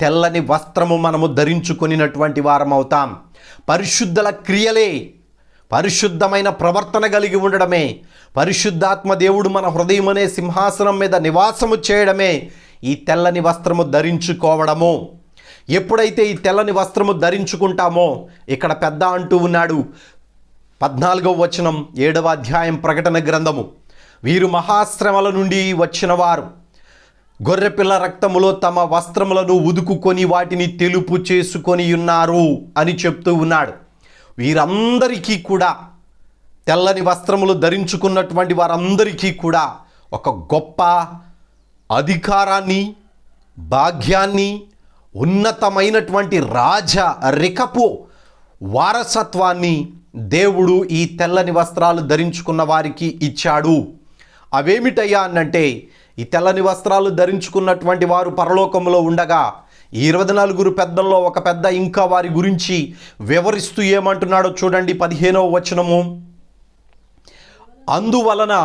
తెల్లని వస్త్రము మనము ధరించుకొనినటువంటి వారం అవుతాం. పరిశుద్ధుల క్రియలే, పరిశుద్ధమైన ప్రవర్తన కలిగి ఉండడమే, పరిశుద్ధాత్మ దేవుడు మన హృదయం అనే సింహాసనం మీద నివాసము చేయడమే ఈ తెల్లని వస్త్రము ధరించుకోవడము. ఎప్పుడైతే ఈ తెల్లని వస్త్రము ధరించుకుంటామో, ఇక్కడ పెద్ద అంటూ ఉన్నాడు 14వ వచనం 7వ అధ్యాయం ప్రకటన గ్రంథము, వీరు మహాశ్రమల నుండి వచ్చిన వారు గొర్రెపిల్ల రక్తములో తమ వస్త్రములను ఉదుకుకొని వాటిని తెలుపు చేసుకొని ఉన్నారు అని చెప్తూ ఉన్నాడు. వీరందరికీ కూడా, తెల్లని వస్త్రములు ధరించుకున్నటువంటి వారందరికీ కూడా ఒక గొప్ప అధికారాన్ని, భాగ్యాన్ని, ఉన్నతమైనటువంటి రికపు వారసత్వాన్ని దేవుడు ఈ తెల్లని వస్త్రాలు ధరించుకున్న వారికి ఇచ్చాడు. అవేమిటయ్యా అనంటే, ఈ తెల్లని వస్త్రాలు ధరించుకున్నటువంటి వారు పరలోకంలో ఉండగా ఈ 24 పెద్దల్లో ఒక పెద్ద ఇంకా వారి గురించి వివరిస్తూ ఏమంటున్నాడో చూడండి. 15వ వచనము, అందువలన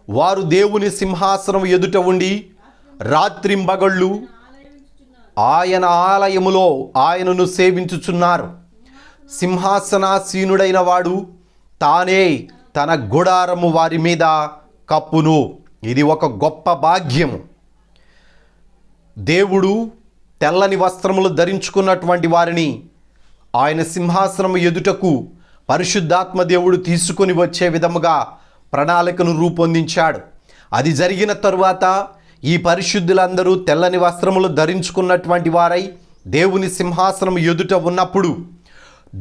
వారు దేవుని సింహాసనం ఎదుట ఉండి రాత్రింబగళ్ళు ఆయన ఆలయములో ఆయనను సేవించుచున్నారు. సింహాసనాసీనుడైన వాడు తానే తన గుడారము వారి మీద కప్పును. ఇది ఒక గొప్ప భాగ్యము. దేవుడు తెల్లని వస్త్రములు ధరించుకున్నటువంటి వారిని ఆయన సింహాసనం ఎదుటకు పరిశుద్ధాత్మ దేవుడు తీసుకొని వచ్చే విధముగా ప్రణాళికను రూపొందించాడు. అది జరిగిన తరువాత ఈ పరిశుద్ధులందరూ తెల్లని వస్త్రములు ధరించుకున్నటువంటి వారై దేవుని సింహాసనం ఎదుట ఉన్నప్పుడు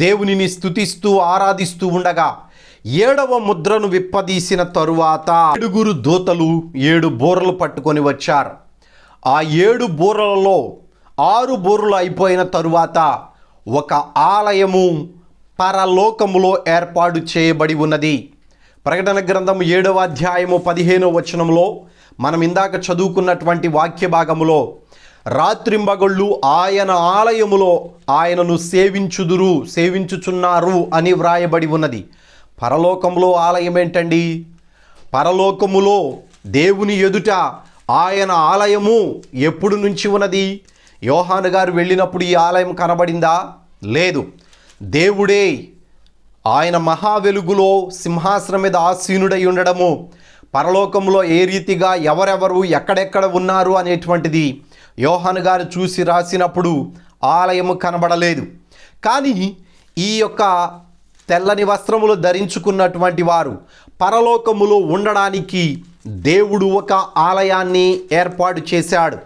దేవునిని స్తుతిస్తూ ఆరాధిస్తూ ఉండగా 7వ ముద్రను విప్పదీసిన తరువాత 7 దూతలు 7 బూరలు పట్టుకొని వచ్చారు. ఆ 7 బూరలలో 6 బూరలు అయిపోయిన తరువాత ఒక ఆలయము పరలోకములో ఏర్పాటు చేయబడి ఉన్నది. ప్రకటన గ్రంథం 7వ అధ్యాయము 15వ వచనంలో మనం ఇందాక చదువుకున్నటువంటి వాక్య భాగములో రాత్రింబగళ్ళు ఆయన ఆలయములో ఆయనను సేవించుచున్నారు అని వ్రాయబడి ఉన్నది. పరలోకములో ఆలయం ఏంటండి? పరలోకములో దేవుని ఎదుట ఆయన ఆలయము ఎప్పుడు నుంచి ఉన్నది? యోహాను గారు వెళ్ళినప్పుడు ఈ ఆలయం కనబడిందా? లేదు. దేవుడే ఆయన మహా వెలుగులో సింహాసనం మీద ఆసీనుడై ఉండడము, పరలోకంలో ఏ రీతిగా ఎవరెవరు ఎక్కడెక్కడ ఉన్నారు అనేటువంటిది యోహాను గారు చూసి రాసినప్పుడు ఆలయము కనబడలేదు. కానీ ఈ యొక్క తెల్లని వస్త్రములు ధరించుకున్నటువంటి వారు పరలోకములో ఉండడానికి దేవుడు ఒక ఆలయాన్ని ఏర్పాటు చేశాడు.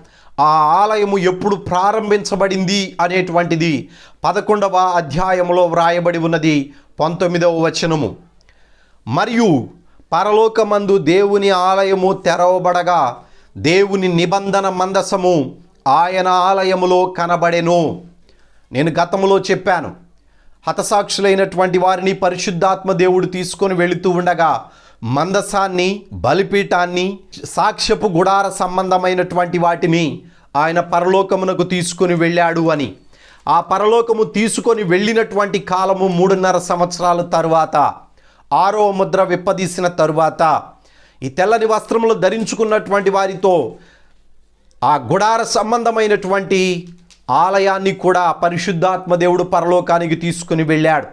ఆ ఆలయము ఎప్పుడు ప్రారంభించబడింది అనేటువంటిది 11వ అధ్యాయంలో వ్రాయబడి ఉన్నది 19వ వచనము. మరియు పరలోకమందు దేవుని ఆలయము తెరవబడగా దేవుని నిబంధన మందసము ఆయన ఆలయములో కనబడెను. నేను గతంలో చెప్పాను, హతసాక్షులైనటువంటి వారిని పరిశుద్ధాత్మ దేవుడు తీసుకొని వెళుతూ ఉండగా మందసాన్ని, బలిపీఠాన్ని, సాక్ష్యపు గుడార సంబంధమైనటువంటి వాటిని ఆయన పరలోకమునకు తీసుకొని వెళ్ళాడు అని. ఆ పరలోకము తీసుకొని వెళ్ళినటువంటి కాలము 3.5 సంవత్సరాల తరువాత 6వ ముద్ర విప్పదీసిన తరువాత ఈ తెల్లని వస్త్రములు ధరించుకున్నటువంటి వారితో ఆ గుడార సంబంధమైనటువంటి ఆలయాన్ని కూడా పరిశుద్ధాత్మ దేవుడు పరలోకానికి తీసుకుని వెళ్ళాడు.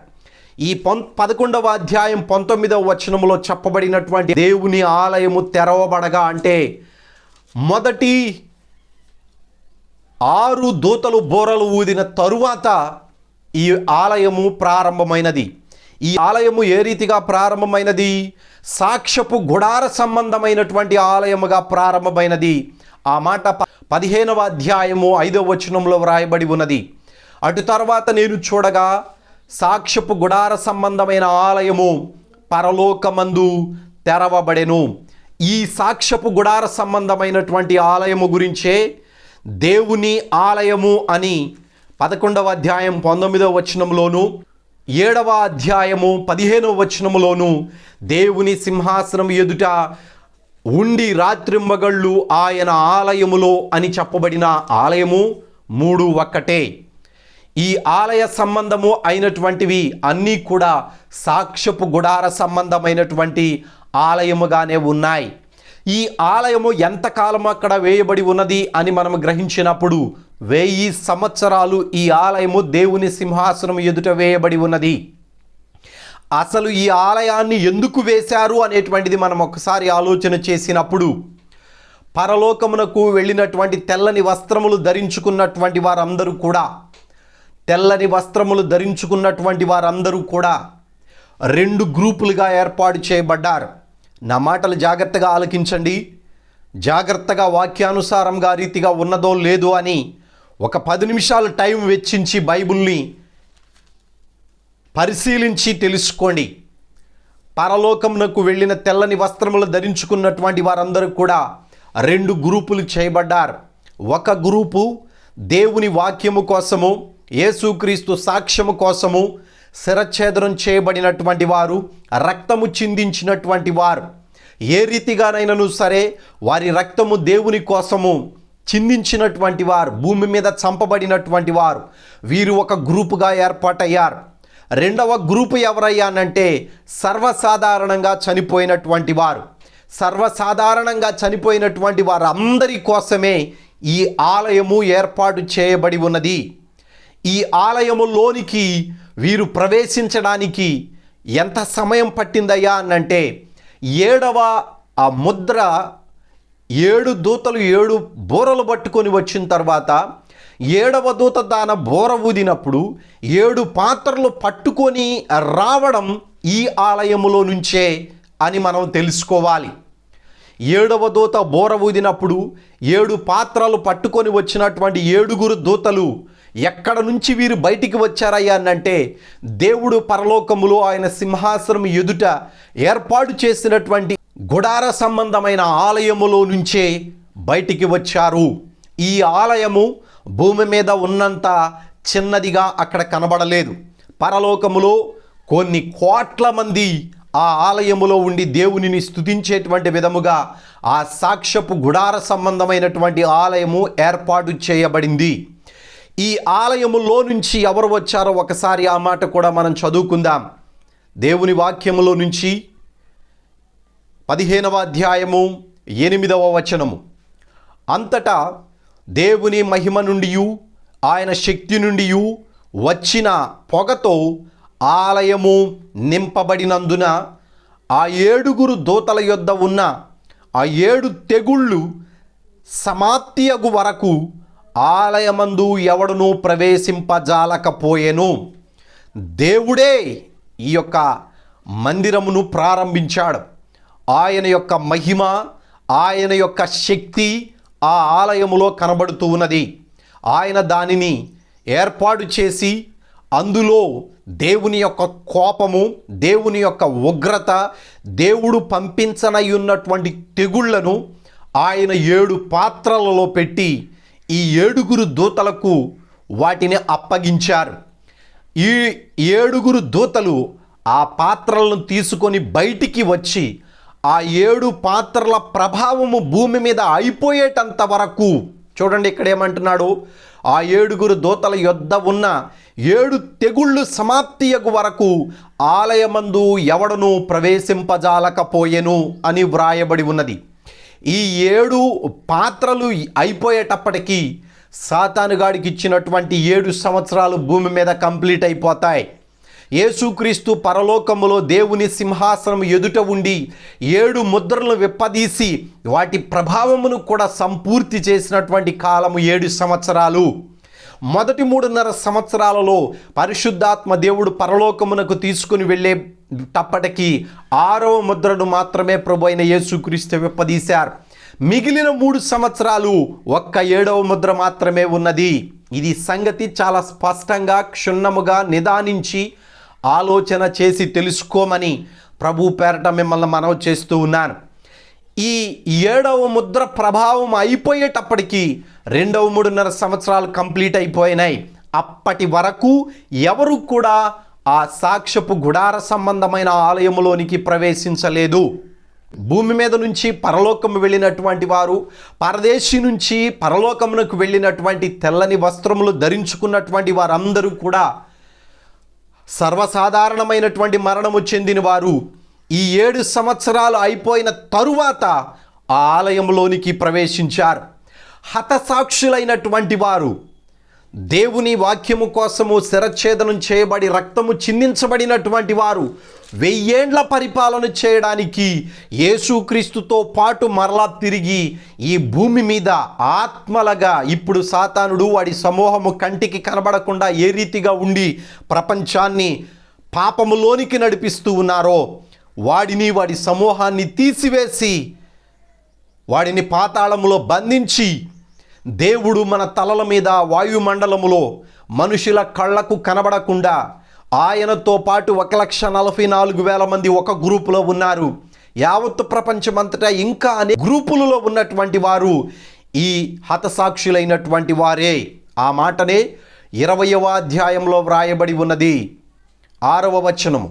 ఈ 11వ అధ్యాయం 19వ వచనములో చెప్పబడినటువంటి దేవుని ఆలయము తెరవబడగా అంటే మొదటి 6 దూతలు బోరలు ఊదిన తరువాత ఈ ఆలయము ప్రారంభమైనది. ఈ ఆలయము ఏ రీతిగా ప్రారంభమైనది? సాక్ష్యపు గుడార సంబంధమైనటువంటి ఆలయముగా ప్రారంభమైనది. ఆ మాట 15వ అధ్యాయము 5వ వచనంలో వ్రాయబడి ఉన్నది. అటు తర్వాత నేను చూడగా సాక్ష్యపు గుడార సంబంధమైన ఆలయము పరలోకమందు తెరవబడెను. ఈ సాక్ష్యపు గుడార సంబంధమైనటువంటి ఆలయము గురించే దేవుని ఆలయము అని 11వ అధ్యాయం 19వ వచనంలోను 7వ అధ్యాయము 15వ వచనములోను దేవుని సింహాసనం ఎదుట ఉండి రాత్రింబగళ్ళు ఆయన ఆలయములో అని చెప్పబడిన ఆలయము 3 ఒక్కటే. ఈ ఆలయ సంబంధము అయినటువంటివి అన్నీ కూడా సాక్ష్యపు గుడార సంబంధమైనటువంటి ఆలయముగానే ఉన్నాయి. ఈ ఆలయము ఎంతకాలం అక్కడ వేయబడి ఉన్నది అని మనం గ్రహించినప్పుడు 1000 సంవత్సరాలు ఈ ఆలయము దేవుని సింహాసనం ఎదుట వేయబడి ఉన్నది. అసలు ఈ ఆలయాన్ని ఎందుకు వేశారు అనేటువంటిది మనం ఒకసారి ఆలోచన చేసినప్పుడు పరలోకమునకు వెళ్ళినటువంటి తెల్లని వస్త్రములు ధరించుకున్నటువంటి వారందరూ కూడా రెండు గ్రూపులుగా ఏర్పాటు చేయబడ్డారు. నా మాటలు జాగ్రత్తగా ఆలకించండి. జాగ్రత్తగా వాక్యానుసారంగా రీతిగా ఉన్నదో లేదో అని ఒక 10 నిమిషాలు టైం వెచ్చించి బైబిల్ని పరిశీలించి తెలుసుకోండి. పరలోకమునకు వెళ్ళిన తెల్లని వస్త్రములు ధరించుకున్నటువంటి వారందరూ కూడా 2 గ్రూపులు చేయబడ్డారు. ఒక గ్రూపు దేవుని వాక్యము కోసము, యేసుక్రీస్తు సాక్ష్యము కోసము శిరచ్ఛేదనం చేయబడినటువంటి వారు, రక్తము చిందించినటువంటి వారు. ఏ రీతిగానైనాను సరే వారి రక్తము దేవుని కోసము చిందించినటువంటి వారు, భూమి మీద చంపబడినటువంటి వారు, వీరు ఒక గ్రూపుగా ఏర్పాటయ్యారు. రెండవ గ్రూపు ఎవరయ్యానంటే సర్వసాధారణంగా చనిపోయినటువంటి వారు. సర్వసాధారణంగా చనిపోయినటువంటి వారందరి కోసమే ఈ ఆలయము ఏర్పాటు చేయబడి ఉన్నది. ఈ ఆలయములోనికి వీరు ప్రవేశించడానికి ఎంత సమయం పట్టిందయ్యా అనంటే 7వ ఆ ముద్ర 7 దూతలు 7 బోరలు పట్టుకొని వచ్చిన తర్వాత 7వ దూత దాన బోర ఊదినప్పుడు 7 పాత్రలు పట్టుకొని రావడం ఈ ఆలయములో నుంచే అని మనం తెలుసుకోవాలి. 7వ దూత బోర ఊదినప్పుడు 7 పాత్రలు పట్టుకొని వచ్చినటువంటి 7గురు దూతలు ఎక్కడ నుంచి వీరు బయటికి వచ్చారయ్యా అనంటే దేవుడు పరలోకములో ఆయన సింహాసనం ఎదుట ఏర్పాటు చేసినటువంటి గుడార సంబంధమైన ఆలయములో నుంచే బయటికి వచ్చారు. ఈ ఆలయము భూమి మీద ఉన్నంత చిన్నదిగా అక్కడ కనబడలేదు. పరలోకములో కొన్ని కోట్ల మంది ఆ ఆలయములో ఉండి దేవునిని స్తుతించేటువంటి విధముగా ఆ సాక్ష్యపు గుడార సంబంధమైనటువంటి ఆలయము ఏర్పాటు చేయబడింది. ఈ ఆలయములో నుంచి ఎవరు వచ్చారో ఒకసారి ఆ మాట కూడా మనం చదువుకుందాం. దేవుని వాక్యములో నుంచి 15వ అధ్యాయము 8వ వచనము. అంతటా దేవుని మహిమ నుండి ఆయన శక్తి నుండి వచ్చిన పొగతో ఆలయము నింపబడినందున ఆ 7గురు దూతల యొద్ద ఉన్న ఆ 7 తెగుళ్ళు సమాప్తియగు వరకు ఆలయమందు ఎవడును ప్రవేశింపజాలకపోయెను. దేవుడే ఈ యొక్క మందిరమును ప్రారంభించాడు. ఆయన యొక్క మహిమ, ఆయన యొక్క శక్తి ఆ ఆలయములో కనబడుతూ ఉన్నది. ఆయన దానిని ఏర్పాటు చేసి అందులో దేవుని యొక్క కోపము, దేవుని యొక్క ఉగ్రత, దేవుడు పంపించనయ్యున్నటువంటి తెగుళ్లను ఆయన 7 పాత్రలలో పెట్టి ఈ 7గురు దూతలకు వాటిని అప్పగించారు. ఈ 7గురు దూతలు ఆ పాత్రలను తీసుకొని బయటికి వచ్చి ఆ 7 పాత్రల ప్రభావము భూమి మీద అయిపోయేటంత వరకు చూడండి ఇక్కడ ఏమంటున్నాడు, ఆ 7గురు దూతల యొద్ద ఉన్న 7 తెగుళ్ళు సమాప్తియగు వరకు ఆలయమందు ఎవడను ప్రవేశింపజాలకపోయెను అని వ్రాయబడి ఉన్నది. ఈ 7 పాత్రలు అయిపోయేటప్పటికీ సాతానుగాడికి ఇచ్చినటువంటి 7 సంవత్సరాలు భూమి మీద కంప్లీట్ అయిపోతాయి. యేసుక్రీస్తు పరలోకములో దేవుని సింహాసనం ఎదుట ఉండి 7 ముద్రలను విప్పదీసి వాటి ప్రభావమును కూడా సంపూర్తి చేసినటువంటి కాలము 7 సంవత్సరాలు. మొదటి 3.5 సంవత్సరాలలో పరిశుద్ధాత్మ దేవుడు పరలోకమునకు తీసుకుని వెళ్ళేటప్పటికీ 6వ ముద్రను మాత్రమే ప్రభు అయిన యేసుక్రీస్తు విప్పదీశారు. మిగిలిన 3 సంవత్సరాలు ఒక్క 7వ ముద్ర మాత్రమే ఉన్నది. ఇది సంగతి చాలా స్పష్టంగా క్షుణ్ణముగా నిదానించి ఆలోచన చేసి తెలుసుకోమని ప్రభు పేరట మిమ్మల్ని మనవి చేస్తూ ఉన్నాను. ఈ 7వ ముద్ర ప్రభావం అయిపోయేటప్పటికీ 2వ 3.5 సంవత్సరాలు కంప్లీట్ అయిపోయినాయి. అప్పటి వరకు ఎవరు కూడా ఆ సాక్ష్యపు గుడార సంబంధమైన ఆలయములోనికి ప్రవేశించలేదు. భూమి మీద నుంచి పరలోకము వెళ్ళినటువంటి వారు, పరదేశి నుంచి పరలోకమునకు వెళ్ళినటువంటి తెల్లని వస్త్రములు ధరించుకున్నటువంటి వారందరూ కూడా సర్వసాధారణమైనటువంటి మరణము చెందిన వారు ఈ 7 సంవత్సరాలు అయిపోయిన తరువాత ఆ ఆలయంలోనికి ప్రవేశించారు. హతసాక్షులైనటువంటి వారు, దేవుని వాక్యము కోసము శిరఛేదనం చేయబడి రక్తము చిందించబడినటువంటి వారు 1000 ఏండ్ల పరిపాలన చేయడానికి యేసుక్రీస్తుతో పాటు మరలా తిరిగి ఈ భూమి మీద ఆత్మలుగా ఇప్పుడు సాతానుడు వాడి సమూహము కంటికి కనబడకుండా ఏ రీతిగా ఉండి ప్రపంచాన్ని పాపములోనికి నడిపిస్తూ ఉన్నారో వాడిని వాడి సమూహాన్ని తీసివేసి వాడిని పాతాళములో బంధించి దేవుడు మన తలల మీద వాయుమండలములో మనుషుల కళ్ళకు కనబడకుండా ఆయనతో పాటు 1,44,000 మంది ఒక గ్రూపులో ఉన్నారు. యావత్తు ప్రపంచమంతటా ఇంకా అనే గ్రూపులలో ఉన్నటువంటి వారు ఈ హతసాక్షులైనటువంటి వారే. ఆ మాటనే 20వ అధ్యాయంలో వ్రాయబడి ఉన్నది. 6వ వచనము,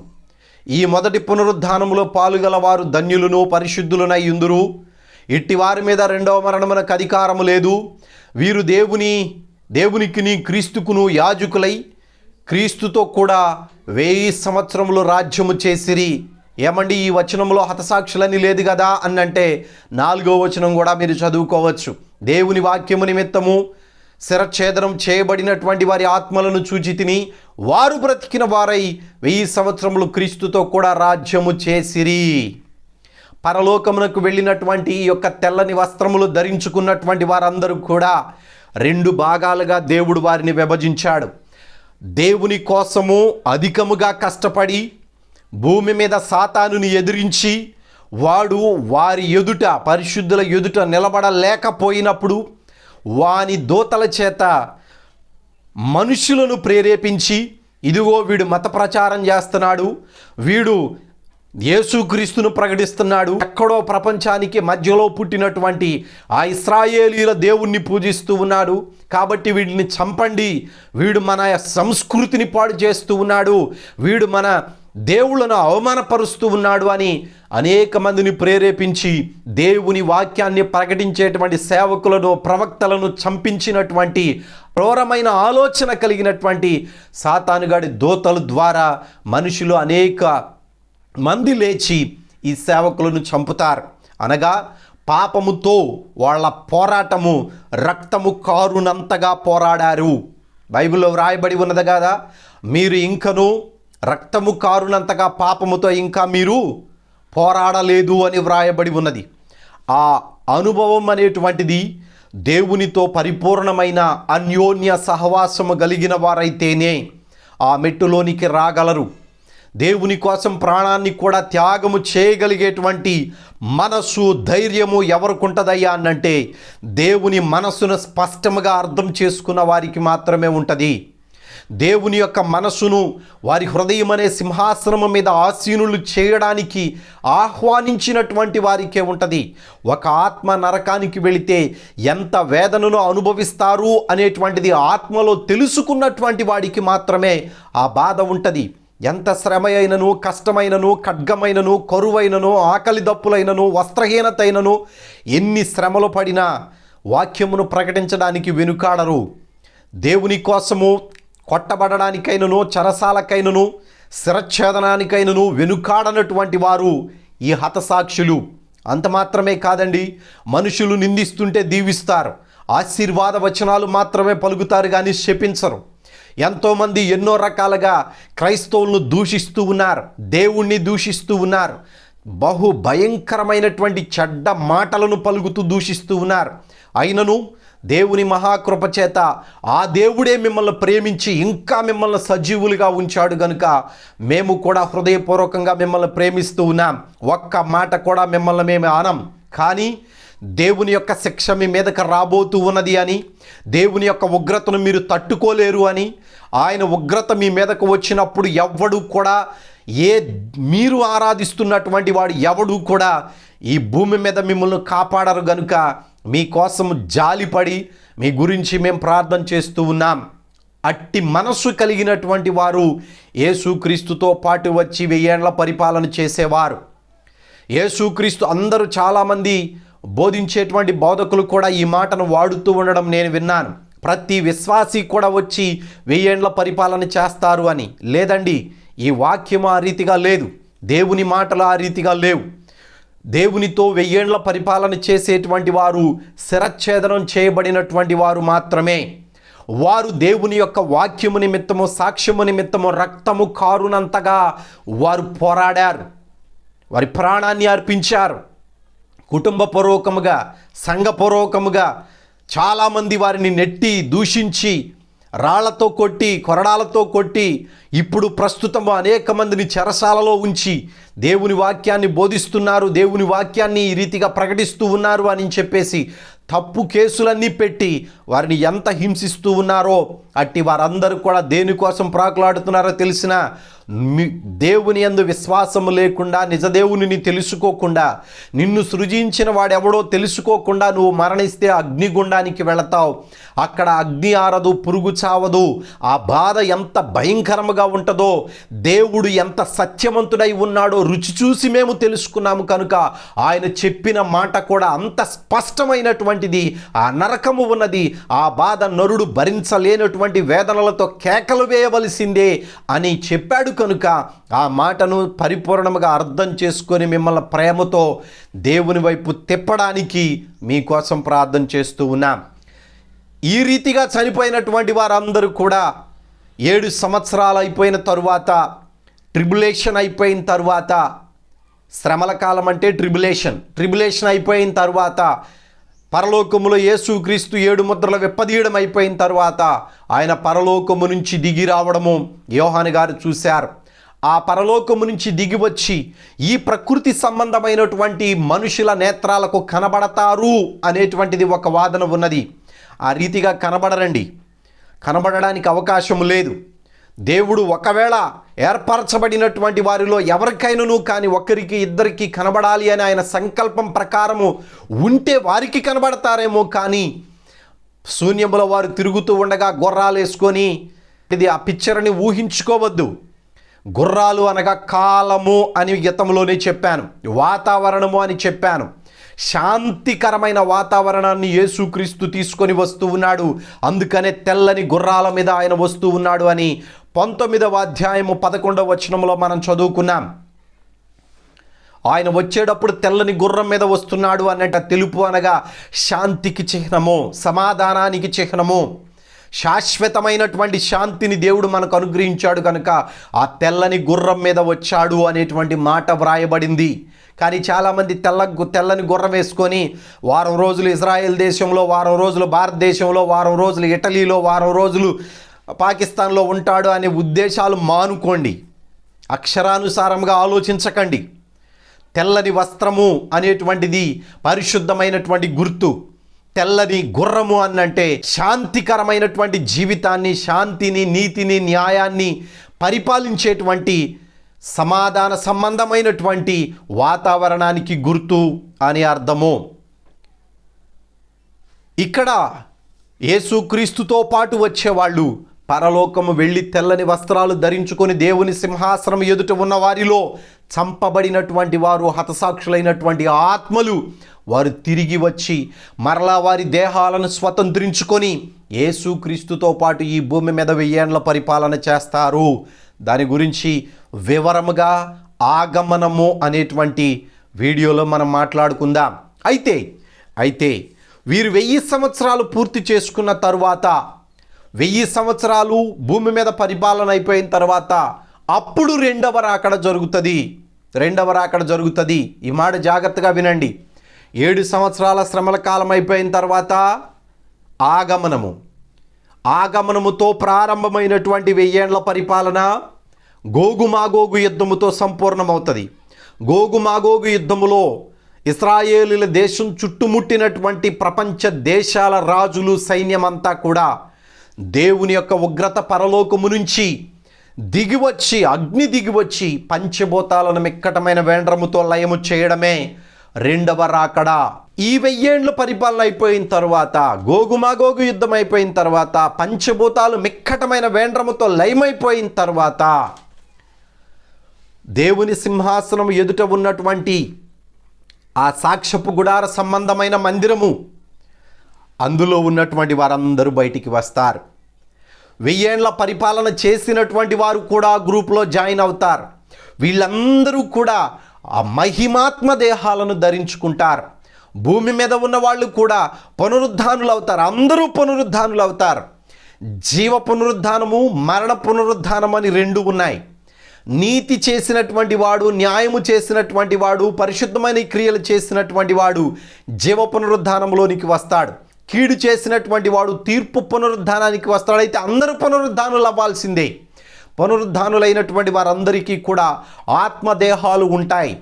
ఈ మొదటి పునరుద్ధానములో పాలుగలవారు ధన్యులను పరిశుద్ధులనై యుందురు. ఇట్టి వారి మీద 2వ మరణమునకు అధికారము లేదు. వీరు దేవునికిని క్రీస్తుకును యాజకులై క్రీస్తుతో కూడా 1000 సంవత్సరములు రాజ్యము చేసిరి. ఏమండి, ఈ వచనంలో హతసాక్షులని లేదు కదా అన్నంటే 4వ వచనం కూడా మీరు చదువుకోవచ్చు. దేవుని వాక్యము నిమిత్తము శిరఛేదనం చేయబడినటువంటి వారి ఆత్మలను చూచి తిని వారు బ్రతికిన వారై 1000 సంవత్సరములు క్రీస్తుతో కూడా రాజ్యము చేసిరి. పరలోకమునకు వెళ్ళినటువంటి ఈ యొక్క తెల్లని వస్త్రములు ధరించుకున్నటువంటి వారందరూ కూడా 2 భాగాలుగా దేవుడు వారిని విభజించాడు. దేవుని కోసము అధికముగా కష్టపడి భూమి మీద సాతానుని ఎదిరించి వాడు వారి ఎదుట పరిశుద్ధుల ఎదుట నిలబడలేకపోయినప్పుడు వాని దూతల చేత మనుషులను ప్రేరేపించి, ఇదిగో వీడు మత ప్రచారం చేస్తున్నాడు, వీడు యేసుక్రీస్తును ప్రకటిస్తున్నాడు, ఎక్కడో ప్రపంచానికి మధ్యలో పుట్టినటువంటి ఆ ఇశ్రాయేలీల దేవుణ్ణి పూజిస్తూ ఉన్నాడు, కాబట్టి వీడిని చంపండి, వీడు మన సంస్కృతిని పాడు చేస్తూ ఉన్నాడు, వీడు మన దేవుళ్ళను అవమానపరుస్తూ ఉన్నాడు అని అనేక మందిని ప్రేరేపించి దేవుని వాక్యాన్ని ప్రకటించేటువంటి సేవకులను ప్రవక్తలను చంపించినటువంటి క్రూరమైన ఆలోచన కలిగినటువంటి సాతానుగాడి దూతల ద్వారా మనుషులు అనేక మంది లేచి ఈ సేవకులను చంపుతారు. అనగా పాపముతో వాళ్ళ పోరాటము రక్తము కారునంతగా పోరాడారు. బైబిల్లో వ్రాయబడి ఉన్నది కదా, మీరు ఇంకను రక్తము కారునంతగా పాపముతో ఇంకా మీరు పోరాడలేదు అని వ్రాయబడి ఉన్నది. ఆ అనుభవం అనేటువంటిది దేవునితో పరిపూర్ణమైన అన్యోన్య సహవాసము కలిగిన వారైతేనే ఆ మెట్టులోనికి రాగలరు. దేవుని కోసం ప్రాణాన్ని కూడా త్యాగము చేయగలిగేటువంటి మనస్సు ధైర్యము ఎవరికి ఉంటుందయ్యా అనంటే దేవుని మనస్సును స్పష్టంగా అర్థం చేసుకున్న వారికి మాత్రమే ఉంటుంది. దేవుని యొక్క మనస్సును వారి హృదయం అనే సింహాసనము మీద ఆసీనులు చేయడానికి ఆహ్వానించినటువంటి వారికే ఉంటుంది. ఒక ఆత్మ నరకానికి వెళితే ఎంత వేదనను అనుభవిస్తారు అనేటువంటిది ఆత్మలో తెలుసుకున్నటువంటి వాడికి మాత్రమే ఆ బాధ ఉంటుంది. ఎంత శ్రమ అయినను, కష్టమైనను, ఖడ్గమైనను, కరువైనను, ఆకలి దప్పులైనను, వస్త్రహీనతైనను ఎన్ని శ్రమలు పడినా వాక్యమును ప్రకటించడానికి వెనుకాడరు. దేవుని కోసము కొట్టబడడానికైనను, చెరసాలకైనను, శిరఛేదనానికైనను వెనుకాడనటువంటి వారు ఈ హతసాక్షులు. అంత మాత్రమే కాదండి, మనుషులు నిందిస్తుంటే దీవిస్తారు, ఆశీర్వాద వచనాలు మాత్రమే పలుకుతారు కానీ శపించరు. ఎంతోమంది ఎన్నో రకాలుగా క్రైస్తవులను దూషిస్తూ ఉన్నారు, దేవుణ్ణి దూషిస్తూ ఉన్నారు, బహు భయంకరమైనటువంటి చెడ్డ మాటలను పలుకుతూ దూషిస్తూ ఉన్నారు. అయినను దేవుని మహాకృప చేత ఆ దేవుడే మిమ్మల్ని ప్రేమించి ఇంకా మిమ్మల్ని సజీవులుగా ఉంచాడు గనుక మేము కూడా హృదయపూర్వకంగా మిమ్మల్ని ప్రేమిస్తూ ఉన్నాం. ఒక్క మాట కూడా మిమ్మల్ని మేము ఆనం. కానీ దేవుని యొక్క శిక్ష మీ మీదకి రాబోతూ ఉన్నది అని, దేవుని యొక్క ఉగ్రతను మీరు తట్టుకోలేరు అని, ఆయన ఉగ్రత మీ మీదకు వచ్చినప్పుడు ఎవడు కూడా మీరు ఆరాధిస్తున్నటువంటి వాడు ఎవడు కూడా ఈ భూమి మీద మిమ్మల్ని కాపాడరు గనుక మీకోసం జాలిపడి మీ గురించి మేము ప్రార్థన చేస్తూ ఉన్నాం. అట్టి మనస్సు కలిగినటువంటి వారు యేసుక్రీస్తుతో పాటు వచ్చి 1000 ఏళ్ల పరిపాలన చేసేవారు. యేసుక్రీస్తు అందరూ చాలామంది బోధించేటువంటి బోధకులు కూడా ఈ మాటను వాడుతూ ఉండడం నేను విన్నాను. ప్రతి విశ్వాసి కూడా వచ్చి 1000 ఏళ్ల పరిపాలన చేస్తారు అని. లేదండి, ఈ వాక్యం ఆ రీతిగా లేదు, దేవుని మాటలు ఆ రీతిగా లేవు. దేవునితో 1000 ఏళ్ల పరిపాలన చేసేటువంటి వారు శిరచ్ఛేదనం చేయబడినటువంటి వారు మాత్రమే. వారు దేవుని యొక్క వాక్యము నిమిత్తము, సాక్ష్యము నిమిత్తము రక్తము కారునంతగా వారు పోరాడారు, వారి ప్రాణాన్ని అర్పించారు. కుటుంబపూర్వకముగా, సంఘపూర్వకముగా చాలామంది వారిని నెట్టి దూషించి రాళ్లతో కొట్టి, కొరడాలతో కొట్టి, ఇప్పుడు ప్రస్తుతం అనేక మందిని చెరసాలలో ఉంచి దేవుని వాక్యాన్ని బోధిస్తున్నారు, దేవుని వాక్యాన్ని ఈ రీతిగా ప్రకటిస్తూ ఉన్నారు అని చెప్పేసి తప్పు కేసులన్నీ పెట్టి వారిని ఎంత హింసిస్తూ ఉన్నారో, అట్టి వారందరూ కూడా దేనికోసం ప్రాకులాడుతున్నారో తెలిసిన దేవుని యందు విశ్వాసము లేకుండా, నిజదేవుని తెలుసుకోకుండా, నిన్ను సృజించిన వాడెవడో తెలుసుకోకుండా నువ్వు మరణిస్తే అగ్నిగుండానికి వెళతావు. అక్కడ అగ్ని ఆరదు, పురుగు చావదు. ఆ బాధ ఎంత భయంకరముగా ఉంటుందో, దేవుడు ఎంత సత్యవంతుడై ఉన్నాడో రుచి చూసి మేము తెలుసుకున్నాము కనుక ఆయన చెప్పిన మాట కూడా అంత స్పష్టమైనటువంటిది. ఆ నరకము ఉన్నది, ఆ బాధ నరుడు భరించలేనటువంటి వేదనలతో కేకలు వేయవలసిందే అని చెప్పాడు కనుక ఆ మాటను పరిపూర్ణంగా అర్థం చేసుకొని మిమ్మల్ని ప్రేమతో దేవుని వైపు తిప్పడానికి మీకోసం ప్రార్థన చేస్తూ ఉన్నాం. ఈ రీతిగా చనిపోయినటువంటి వారందరూ కూడా 7 సంవత్సరాలు అయిపోయిన తరువాత, ట్రిబులేషన్ అయిపోయిన తరువాత, శ్రమల కాలం అంటే ట్రిబులేషన్ అయిపోయిన తరువాత, పరలోకములో యేసుక్రీస్తు 7 ముద్రల విప్పదీయడం అయిపోయిన తర్వాత ఆయన పరలోకము నుంచి దిగి రావడము యోహాను గారు చూశారు. ఆ పరలోకము నుంచి దిగి వచ్చి ఈ ప్రకృతి సంబంధమైనటువంటి మనుషుల నేత్రాలకు కనబడతారు అనేటువంటిది ఒక వాదన ఉన్నది. ఆ రీతిగా కనబడరండి, కనబడడానికి అవకాశం లేదు. దేవుడు ఒకవేళ ఏర్పరచబడినటువంటి వారిలో ఎవరికైనాను కానీ ఒకరికి ఇద్దరికి కనబడాలి అని ఆయన సంకల్పం ప్రకారము ఉంటే వారికి కనబడతారేమో, కానీ శూన్యములో వారు తిరుగుతూ ఉండగా గుర్రాలు వేసుకొని, ఇది ఆ పిక్చర్ని ఊహించుకోవద్దు. గుర్రాలు అనగా కాలము అని గతంలోనే చెప్పాను, వాతావరణము అని చెప్పాను. శాంతికరమైన వాతావరణాన్ని యేసుక్రీస్తు తీసుకొని వస్తూ ఉన్నాడు. అందుకనే తెల్లని గుర్రాల మీద ఆయన వస్తూ ఉన్నాడు అని 19వ అధ్యాయము 11వ వచనంలో మనం చదువుకున్నాం. ఆయన వచ్చేటప్పుడు తెల్లని గుర్రం మీద వస్తున్నాడు అన్నట్టు. తెలుపు అనగా శాంతికి చిహ్నము, సమాధానానికి చిహ్నము. శాశ్వతమైనటువంటి శాంతిని దేవుడు మనకు అనుగ్రహించాడు కనుక ఆ తెల్లని గుర్రం మీద వచ్చాడు అనేటువంటి మాట వ్రాయబడింది. కానీ చాలామంది తెల్లని గుర్రం వేసుకొని వారం రోజులు ఇజ్రాయెల్ దేశంలో, వారం రోజులు భారతదేశంలో, వారం రోజులు ఇటలీలో, వారం రోజులు పాకిస్తాన్లో ఉంటాడు అనే ఉద్దేశాలు మానుకోండి. అక్షరానుసారంగా ఆలోచించకండి. తెల్లని వస్త్రము అనేటువంటిది పరిశుద్ధమైనటువంటి గుర్తు. తెల్లని గుర్రము అన్నంటే శాంతికరమైనటువంటి జీవితాన్ని, శాంతిని, నీతిని, న్యాయాన్ని పరిపాలించేటువంటి సమాధాన సంబంధమైనటువంటి వాతావరణానికి గుర్తు అని అర్థము. ఇక్కడ యేసుక్రీస్తుతో పాటు వచ్చేవాళ్ళు పరలోకము వెళ్ళి తెల్లని వస్త్రాలు ధరించుకొని దేవుని సింహాసనం ఎదుట ఉన్న వారిలో చంపబడినటువంటి వారు, హతసాక్షులైనటువంటి ఆత్మలు, వారు తిరిగి వచ్చి మరలా వారి దేహాలను స్వతంత్రించుకొని యేసుక్రీస్తుతో పాటు ఈ భూమి మీద 1000 ఏళ్ల పరిపాలన చేస్తారు. దాని గురించి వివరముగా ఆగమనము అనేటువంటి వీడియోలో మనం మాట్లాడుకుందాం. అయితే వీరు 1000 సంవత్సరాలు పూర్తి చేసుకున్న తరువాత 1000 సంవత్సరాలు భూమి మీద పరిపాలన అయిపోయిన తర్వాత అప్పుడు రెండవ రాకడ జరుగుతుంది. ఈ మాట జాగ్రత్తగా వినండి. 7 సంవత్సరాల శ్రమల కాలం అయిపోయిన తర్వాత ఆగమనముతో ప్రారంభమైనటువంటి 1000 ఏండ్ల పరిపాలన గోగుమాగోగు యుద్ధముతో సంపూర్ణమవుతుంది. గోగుమాగోగు యుద్ధములో ఇశ్రాయేలీల దేశం చుట్టుముట్టినటువంటి ప్రపంచ దేశాల రాజులు సైన్యమంతా కూడా దేవుని యొక్క ఉగ్రత పరలోకము నుంచి దిగివచ్చి, అగ్ని దిగివచ్చి పంచభూతాలను మిక్కటమైన వేండ్రముతో లయము చేయడమే రెండవ రాకడ. ఈ 1000 ఏండ్ల పరిపాలన అయిపోయిన తర్వాత, గోగుమాగోగు యుద్ధం అయిపోయిన తర్వాత, పంచభూతాలు మిక్కటమైన వేండ్రముతో లయమైపోయిన తర్వాత దేవుని సింహాసనం ఎదుట ఉన్నటువంటి ఆ సాక్ష్యపు గుడార సంబంధమైన మందిరము, అందులో ఉన్నటువంటి వారందరూ బయటికి వస్తారు. 1000 ఏండ్ల పరిపాలన చేసినటువంటి వారు కూడా గ్రూప్లో జాయిన్ అవుతారు. వీళ్ళందరూ కూడా ఆ మహిమాత్మ దేహాలను ధరించుకుంటారు. భూమి మీద ఉన్న వాళ్ళు కూడా పునరుద్ధానులు అవుతారు. అందరూ పునరుద్ధానులు అవుతారు. జీవ పునరుద్ధానము, మరణ పునరుద్ధానం అని 2 ఉన్నాయి. నీతి చేసినటువంటి వాడు, న్యాయము చేసినటువంటి వాడు, పరిశుద్ధమైన క్రియలు చేసినటువంటి వాడు జీవ పునరుద్ధానంలోనికి వస్తాడు. కీడు చేసినటువంటి వాడు తీర్పు పునరుద్ధానానికి వస్తాడు. అయితే అందరూ పునరుద్ధానులు అవ్వాల్సిందే. పునరుద్ధానులైనటువంటి వారందరికీ కూడా ఆత్మదేహాలు ఉంటాయి.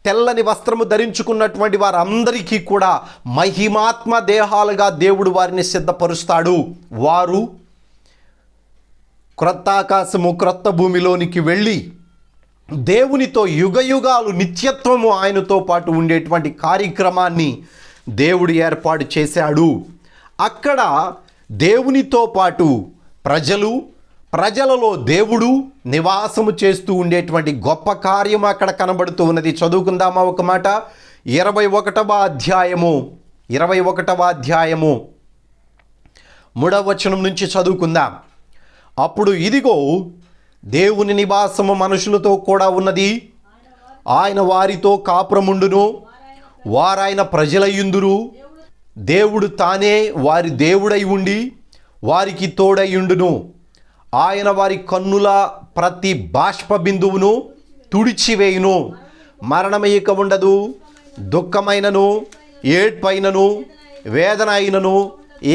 తెల్లని వస్త్రము ధరించుకున్నటువంటి వారందరికీ కూడా మహిమాత్మ దేహాలుగా దేవుడు వారిని సిద్ధపరుస్తాడు. వారు క్రొత్త ఆకాశము, క్రొత్త భూమిలోనికి వెళ్ళి దేవునితో యుగయుగాలు నిత్యత్వము ఆయనతో పాటు ఉండేటువంటి కార్యక్రమాన్ని దేవుడు ఏర్పాటు చేశాడు. అక్కడ దేవునితో పాటు ప్రజలలో దేవుడు నివాసము చేస్తూ ఉండేటువంటి గొప్ప కార్యం అక్కడ కనబడుతూ ఉన్నది. చదువుకుందామా ఒక మాట? 21వ అధ్యాయము 3వ వచనం నుంచి చదువుకుందాం. అప్పుడు ఇదిగో దేవుని నివాసము మనుషులతో కూడా ఉన్నది. ఆయన వారితో కాపురముండును, వారాయన ప్రజలయ్యుందురు. దేవుడు తానే వారి దేవుడై ఉండి వారికి తోడయ్యుండును. ఆయన వారి కన్నుల ప్రతి బాష్ప బిందువును తుడిచివేయును. మరణము ఇక ఉండదు, దుఃఖమైనను, ఏడ్పైనను, వేదన అయినను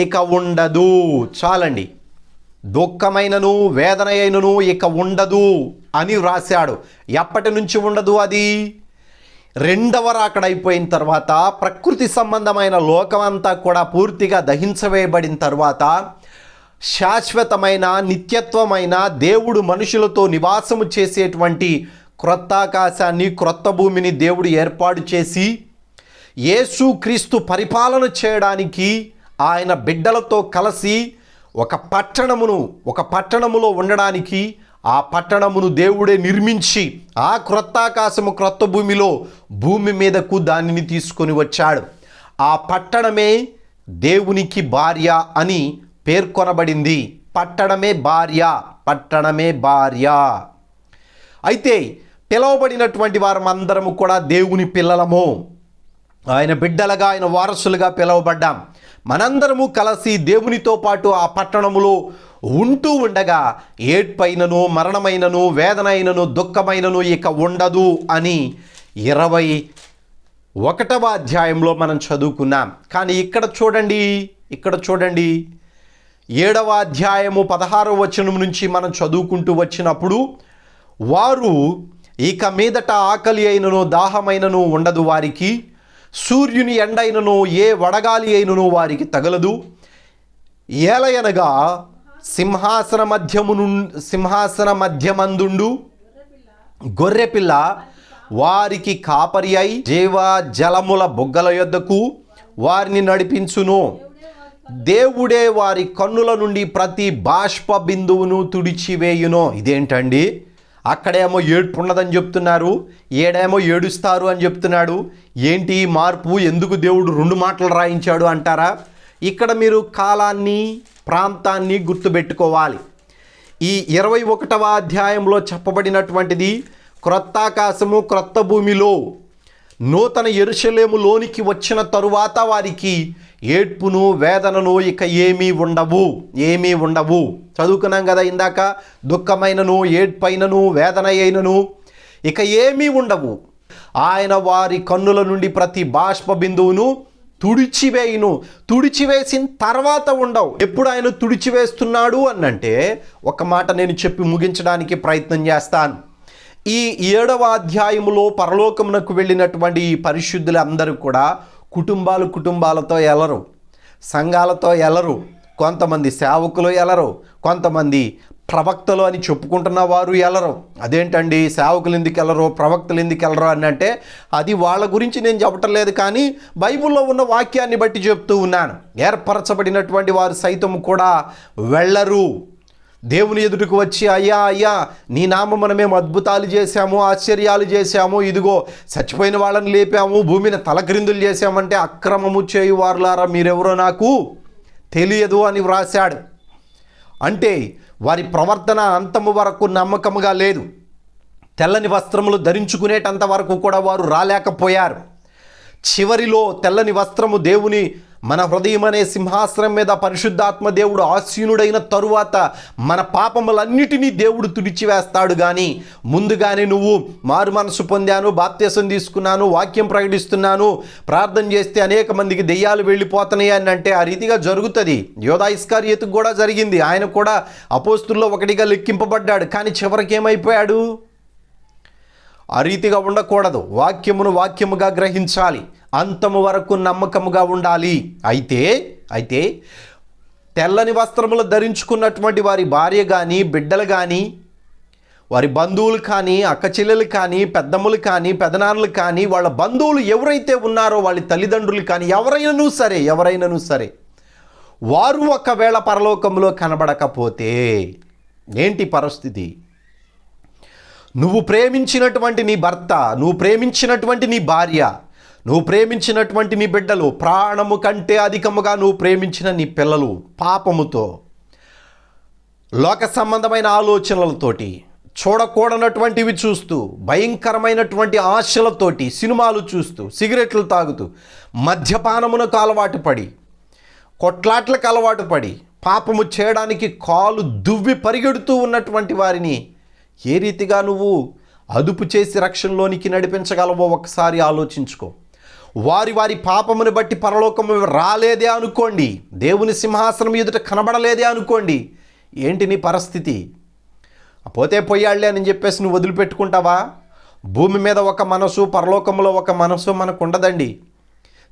ఇక ఉండదు. చాలండి. దుఃఖమైనను, వేదన అయినను ఇక ఉండదు అని వ్రాశాడు. ఎప్పటి నుంచి ఉండదు? అది రెండవ రాకడ అయిపోయిన తర్వాత, ప్రకృతి సంబంధమైన లోకమంతా కూడా పూర్తిగా దహించవేయబడిన తర్వాత, శాశ్వతమైన నిత్యత్వమైన దేవుడు మనుషులతో నివాసము చేసేటువంటి క్రొత్త ఆకాశాన్ని, క్రొత్త భూమిని దేవుడు ఏర్పాటు చేసి యేసు క్రీస్తు పరిపాలన చేయడానికి ఆయన బిడ్డలతో కలిసి ఒక పట్టణములో ఉండడానికి ఆ పట్టణమును దేవుడే నిర్మించి ఆ క్రొత్త ఆకాశము, క్రొత్త భూమి మీదకు దానిని తీసుకొని వచ్చాడు. ఆ పట్టణమే దేవునికి భార్య అని పేర్కొనబడింది. పట్టణమే భార్య. అయితే పిలవబడినటువంటి వారమందరము కూడా దేవుని పిల్లలము, ఆయన బిడ్డలుగా, ఆయన వారసులుగా పిలవబడ్డాం. మనందరము కలిసి దేవునితో పాటు ఆ పట్టణములో ఉంటూ ఉండగా ఏడ్పైనను, మరణమైనను, వేదన అయినను, దుఃఖమైనను ఇక ఉండదు అని 21వ అధ్యాయంలో మనం చదువుకున్నాం. కానీ ఇక్కడ చూడండి 7వ అధ్యాయము 16వ వచనం నుంచి మనం చదువుకుంటూ వచ్చినప్పుడు, వారు ఇక మీదట ఆకలి అయినను, దాహమైనను ఉండదు వారికి. సూర్యుని ఎండైనను, ఏ వడగాలి అయినను వారికి తగలదు. ఏలయనగా సింహాసన మధ్యమందుండు గొర్రెపిల్ల వారికి కాపరి అయి జీవ జలముల బుగ్గల యొద్దకు వారిని నడిపించును. దేవుడే వారి కన్నుల నుండి ప్రతి బాష్ప బిందువును తుడిచివేయును. ఇదేంటండి? అక్కడేమో ఏడుపు ఉన్నదని చెప్తున్నారు, ఏడేమో ఏడుస్తారు అని చెప్తున్నాడు. ఏంటి మార్పు? ఎందుకు దేవుడు 2 మాటలు రాయించాడు అంటారా? ఇక్కడ మీరు కాలాన్ని, ప్రాంతాన్ని గుర్తుపెట్టుకోవాలి. ఈ 21వ అధ్యాయంలో చెప్పబడినటువంటిది క్రొత్త ఆకాశము, క్రొత్త భూమిలో నూతన యెరూషలేములోనికి వచ్చిన తరువాత వారికి ఏడ్పును వేదనను ఇక ఏమీ ఉండవు. చదువుకున్నాం కదా ఇందాక, దుఃఖమైనను ఏడ్పైనను వేదన అయినను ఇక ఏమీ ఉండవు. ఆయన వారి కన్నుల నుండి ప్రతి బాష్ప బిందువును తుడిచివేసిన తర్వాత ఉండవు. ఎప్పుడు ఆయన తుడిచివేస్తున్నాడు అనంటే ఒక మాట నేను చెప్పి ముగించడానికి ప్రయత్నం చేస్తాను. ఈ 7వ అధ్యాయములో పరలోకమునకు వెళ్ళినటువంటి ఈ పరిశుద్ధులందరూ కూడా కుటుంబాలతో ఎలరు, సంఘాలతో ఎలరు, కొంతమంది సేవకులు ఎలరు, కొంతమంది ప్రవక్తలు అని చెప్పుకుంటున్న వారు ఎలరు. అదేంటండి సేవకులు ఎందుకు ఎలరు, ప్రవక్తలు ఎందుకు ఎలరు అని అంటే అది వాళ్ళ గురించి నేను చెప్పటం లేదు, కానీ బైబిల్లో ఉన్న వాక్యాన్ని బట్టి చెప్తూ ఉన్నాను. ఏర్పరచబడినటువంటి వారు సైతం కూడా వెళ్ళరు. దేవుని ఎదుటికి వచ్చి అయ్యా నీ నామమున మేము అద్భుతాలు చేశాము, ఆశ్చర్యాలు చేశాము, ఇదిగో చచ్చిపోయిన వాళ్ళని లేపాము, భూమిని తలక్రిందులు చేశామంటే అక్రమము చేయువారులారా మీరెవరో నాకు తెలియదు అని వ్రాశాడు. అంటే వారి ప్రవర్తన అంతము వరకు నమ్మకముగా లేదు. తెల్లని వస్త్రములు ధరించుకునేటంత వరకు కూడా వారు రాలేకపోయారు. చివరిలో తెల్లని వస్త్రము దేవుని మన హృదయం అనే సింహాసనం మీద పరిశుద్ధాత్మ దేవుడు ఆసీనుడైన తరువాత మన పాపములన్నిటినీ దేవుడు తుడిచివేస్తాడు. కానీ ముందుగానే నువ్వు మారు మనసు పొందాను, బాప్తీసం తీసుకున్నాను, వాక్యం ప్రకటిస్తున్నాను, ప్రార్థన చేస్తే అనేక మందికి దెయ్యాలు వెళ్ళిపోతున్నాయి అని అంటే ఆ రీతిగా జరుగుతుంది. యోధా ఇస్కారియోతుకు కూడా జరిగింది. ఆయన కూడా అపోస్తుల్లో ఒకటిగా లెక్కింపబడ్డాడు. కానీ చివరికి ఏమైపోయాడు? ఆ రీతిగా ఉండకూడదు. వాక్యమును వాక్యముగా గ్రహించాలి, అంతము వరకు నమ్మకముగా ఉండాలి. అయితే తెల్లని వస్త్రములు ధరించుకున్నటువంటి వారి భార్య కానీ, బిడ్డలు కానీ, వారి బంధువులు కానీ, అక్కచెల్లెలు కానీ, పెద్దమ్మలు కానీ, పెదనాన్నలు కానీ, వాళ్ళ బంధువులు ఎవరైతే ఉన్నారో వాళ్ళ తల్లిదండ్రులు కానీ ఎవరైనాను సరే వారు ఒకవేళ పరలోకంలో కనబడకపోతే ఏంటి పరిస్థితి? నువ్వు ప్రేమించినటువంటి నీ భర్త, నువ్వు ప్రేమించినటువంటి నీ భార్య, నువ్వు ప్రేమించినటువంటి నీ బిడ్డలు, ప్రాణము కంటే అధికముగా నువ్వు ప్రేమించిన నీ పిల్లలు పాపముతో, లోక సంబంధమైన ఆలోచనలతోటి, చూడకూడనటువంటివి చూస్తూ, భయంకరమైనటువంటి ఆశలతోటి సినిమాలు చూస్తూ, సిగరెట్లు తాగుతూ, మద్యపానమునకు అలవాటు పడి, కొట్లాట్లకు అలవాటు పడి, పాపము చేయడానికి కాలు దువ్వి పరిగెడుతూ ఉన్నటువంటి వారిని ఏ రీతిగా నువ్వు అదుపు చేసి రక్షణలోనికి నడిపించగలవో ఒకసారి ఆలోచించుకో. వారి పాపమును బట్టి పరలోకము రాలేదే అనుకోండి, దేవుని సింహాసనం ఎదుట కనబడలేదే అనుకోండి, ఏంటి నీ పరిస్థితి? పోతే పోయాళ్లే అని చెప్పేసి నువ్వు వదిలిపెట్టుకుంటావా? భూమి మీద ఒక మనసు, పరలోకంలో ఒక మనసు మనకు ఉండదండి.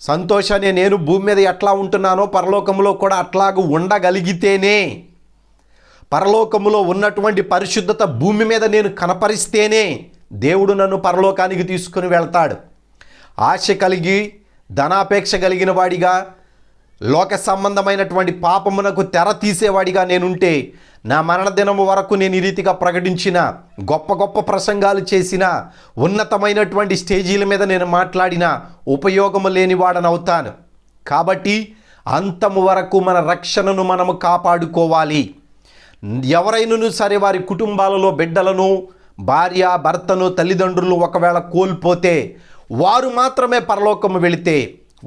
సంతోషాన్ని నేను భూమి మీద ఎట్లా ఉంటున్నానో పరలోకంలో కూడా అట్లాగూ ఉండగలిగితేనే, పరలోకములో ఉన్నటువంటి పరిశుద్ధత భూమి మీద నేను కనపరిస్తేనే దేవుడు నన్ను పరలోకానికి తీసుకుని వెళ్తాడు. ఆశ కలిగి ధనాపేక్ష కలిగిన వాడిగా, లోక సంబంధమైనటువంటి పాపమునకు తెర తీసేవాడిగా నేనుంటే నా మరణదినము వరకు నేను ఈ రీతిగా ప్రకటించిన, గొప్ప ప్రసంగాలు చేసిన, ఉన్నతమైనటువంటి స్టేజీల మీద నేను మాట్లాడిన ఉపయోగము లేనివాడనవుతాను. కాబట్టి అంతము వరకు మన రక్షణను మనము కాపాడుకోవాలి. ఎవరైనాను సరే వారి కుటుంబాలలో బిడ్డలను, భార్య భర్తను, తల్లిదండ్రులు ఒకవేళ కోల్పోతే వారు మాత్రమే పరలోకము వెళితే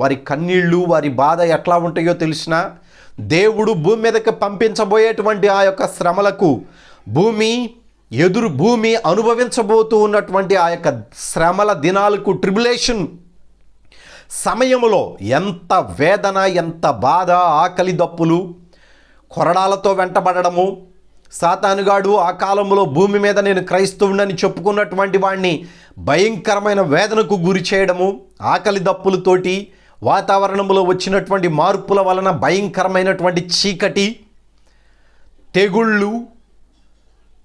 వారి కన్నీళ్ళు, వారి బాధ ఎట్లా ఉంటాయో తెలిసిన, దేవుడు భూమి మీదకి పంపించబోయేటువంటి ఆ యొక్క శ్రమలకు, భూమి అనుభవించబోతూ ఉన్నటువంటి ఆ యొక్క శ్రమల దినాలకు, ట్రిబులేషన్ సమయములో ఎంత వేదన, ఎంత బాధ, ఆకలి దప్పులు, కొరడాలతో వెంటబడము, సాతానుగాడు ఆ కాలంలో భూమి మీద నేను క్రైస్తవుడని చెప్పుకున్నటువంటి వాడిని భయంకరమైన వేదనకు గురి చేయడము, ఆకలి దప్పులతోటి, వాతావరణంలో వచ్చినటువంటి మార్పుల వలన భయంకరమైనటువంటి చీకటి, తెగుళ్ళు,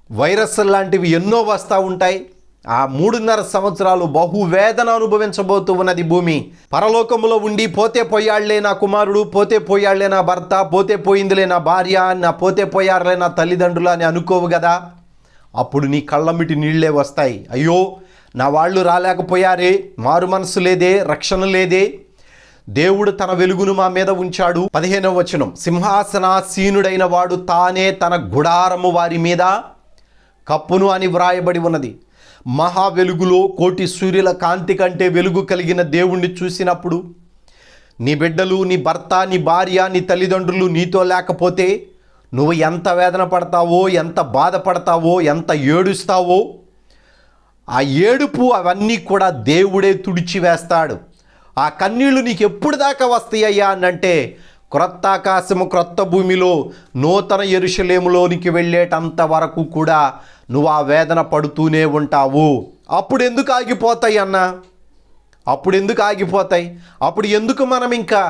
వైరస్ లాంటివి ఎన్నో వస్తూ ఉంటాయి. ఆ 3.5 సంవత్సరాలు బహువేదన అనుభవించబోతూ ఉన్నది భూమి. పరలోకములో ఉండి పోతే పోయాళ్లే నా కుమారుడు, పోతే పోయాళ్లే నా భర్త, పోతే పోయిందిలే నా భార్య, పోతే పోయారులే నా తల్లిదండ్రులు అని అనుకోవు కదా. అప్పుడు నీ కళ్ళమిటి నీళ్లే వస్తాయి. అయ్యో నా వాళ్ళు రాలేకపోయారే, మారు మనసు లేదే, రక్షణ లేదే. దేవుడు తన వెలుగును మా మీద ఉంచాడు. 15వ వచనం, సింహాసనాసీనుడైన వాడు తానే తన గుడారము వారి మీద కప్పును అని వ్రాయబడి ఉన్నది. మహా వెలుగులో కోటి సూర్యుల కాంతి కంటే వెలుగు కలిగిన దేవుణ్ణి చూసినప్పుడు నీ బిడ్డలు, నీ భర్త, నీ భార్య, నీ తల్లిదండ్రులు నీతో లేకపోతే నువ్వు ఎంత వేదన పడతావో, ఎంత బాధపడతావో, ఎంత ఏడుస్తావో, ఆ ఏడుపు అవన్నీ కూడా దేవుడే తుడిచివేస్తాడు. ఆ కన్నీళ్లు నీకు ఎప్పుడు దాకా వస్తాయ్యా అనంటే, క్రొత్త ఆకాశము క్రొత్త భూమిలో నూతన యెరూషలేములోనికి వెళ్ళేటంత వరకు కూడా నువ్వు ఆ వేదన పడుతూనే ఉంటావు. అప్పుడు ఎందుకు ఆగిపోతాయి అన్న? అప్పుడు ఎందుకు ఆగిపోతాయి? అప్పుడు ఎందుకు మనం ఇంకా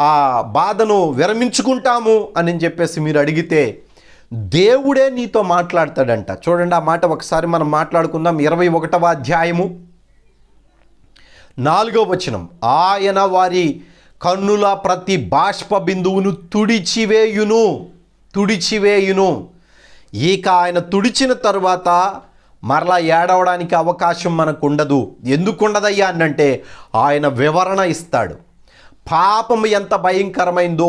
ఆ బాధను విరమించుకుంటాము అని చెప్పేసి మీరు అడిగితే, దేవుడే నీతో మాట్లాడతాడంట. చూడండి ఆ మాట ఒకసారి మనం మాట్లాడుకుందాం. 21వ అధ్యాయము 4వ వచనం. ఆయన వారి కన్నుల ప్రతి బాష్ప బిందువును తుడిచివేయును. ఇక ఆయన తుడిచిన తరువాత మరలా ఏడవడానికి అవకాశం మనకు ఉండదు. ఎందుకు ఉండదయ్యా అనంటే, ఆయన వివరణ ఇస్తాడు. పాపం ఎంత భయంకరమైందో,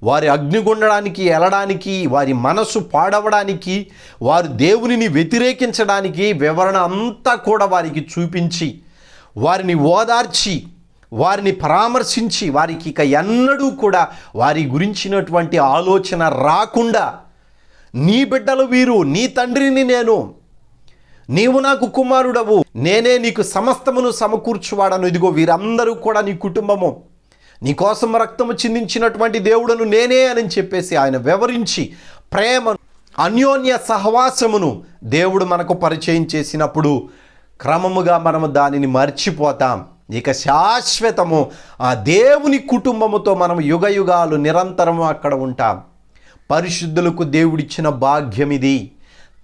వారి అగ్నిగుండడానికి వెళ్ళడానికి, వారి మనసు పాడవడానికి, వారు దేవునిని వ్యతిరేకించడానికి వివరణ అంతా కూడా వారికి చూపించి, వారిని ఓదార్చి, వారిని పరామర్శించి, వారికి ఇక ఎన్నడూ కూడా వారి గురించినటువంటి ఆలోచన రాకుండా, నీ బిడ్డలు వీరు, నీ తండ్రిని నేను, నీవు నాకు కుమారుడవు, నేనే నీకు సమస్తమును సమకూర్చువాడను, ఇదిగో వీరందరూ కూడా నీ కుటుంబము, నీ కోసం రక్తము చిందించినటువంటి దేవుడను నేనే అని చెప్పేసి ఆయన వివరించి ప్రేమ, అన్యోన్య సహవాసమును దేవుడు మనకు పరిచయం చేసినప్పుడు క్రమముగా మనము దానిని మర్చిపోతాం. ఇక శాశ్వతము ఆ దేవుని కుటుంబముతో మనం యుగయుగాలు నిరంతరము అక్కడ ఉంటాం. పరిశుద్ధులకు దేవుడిచ్చిన భాగ్యం ఇది.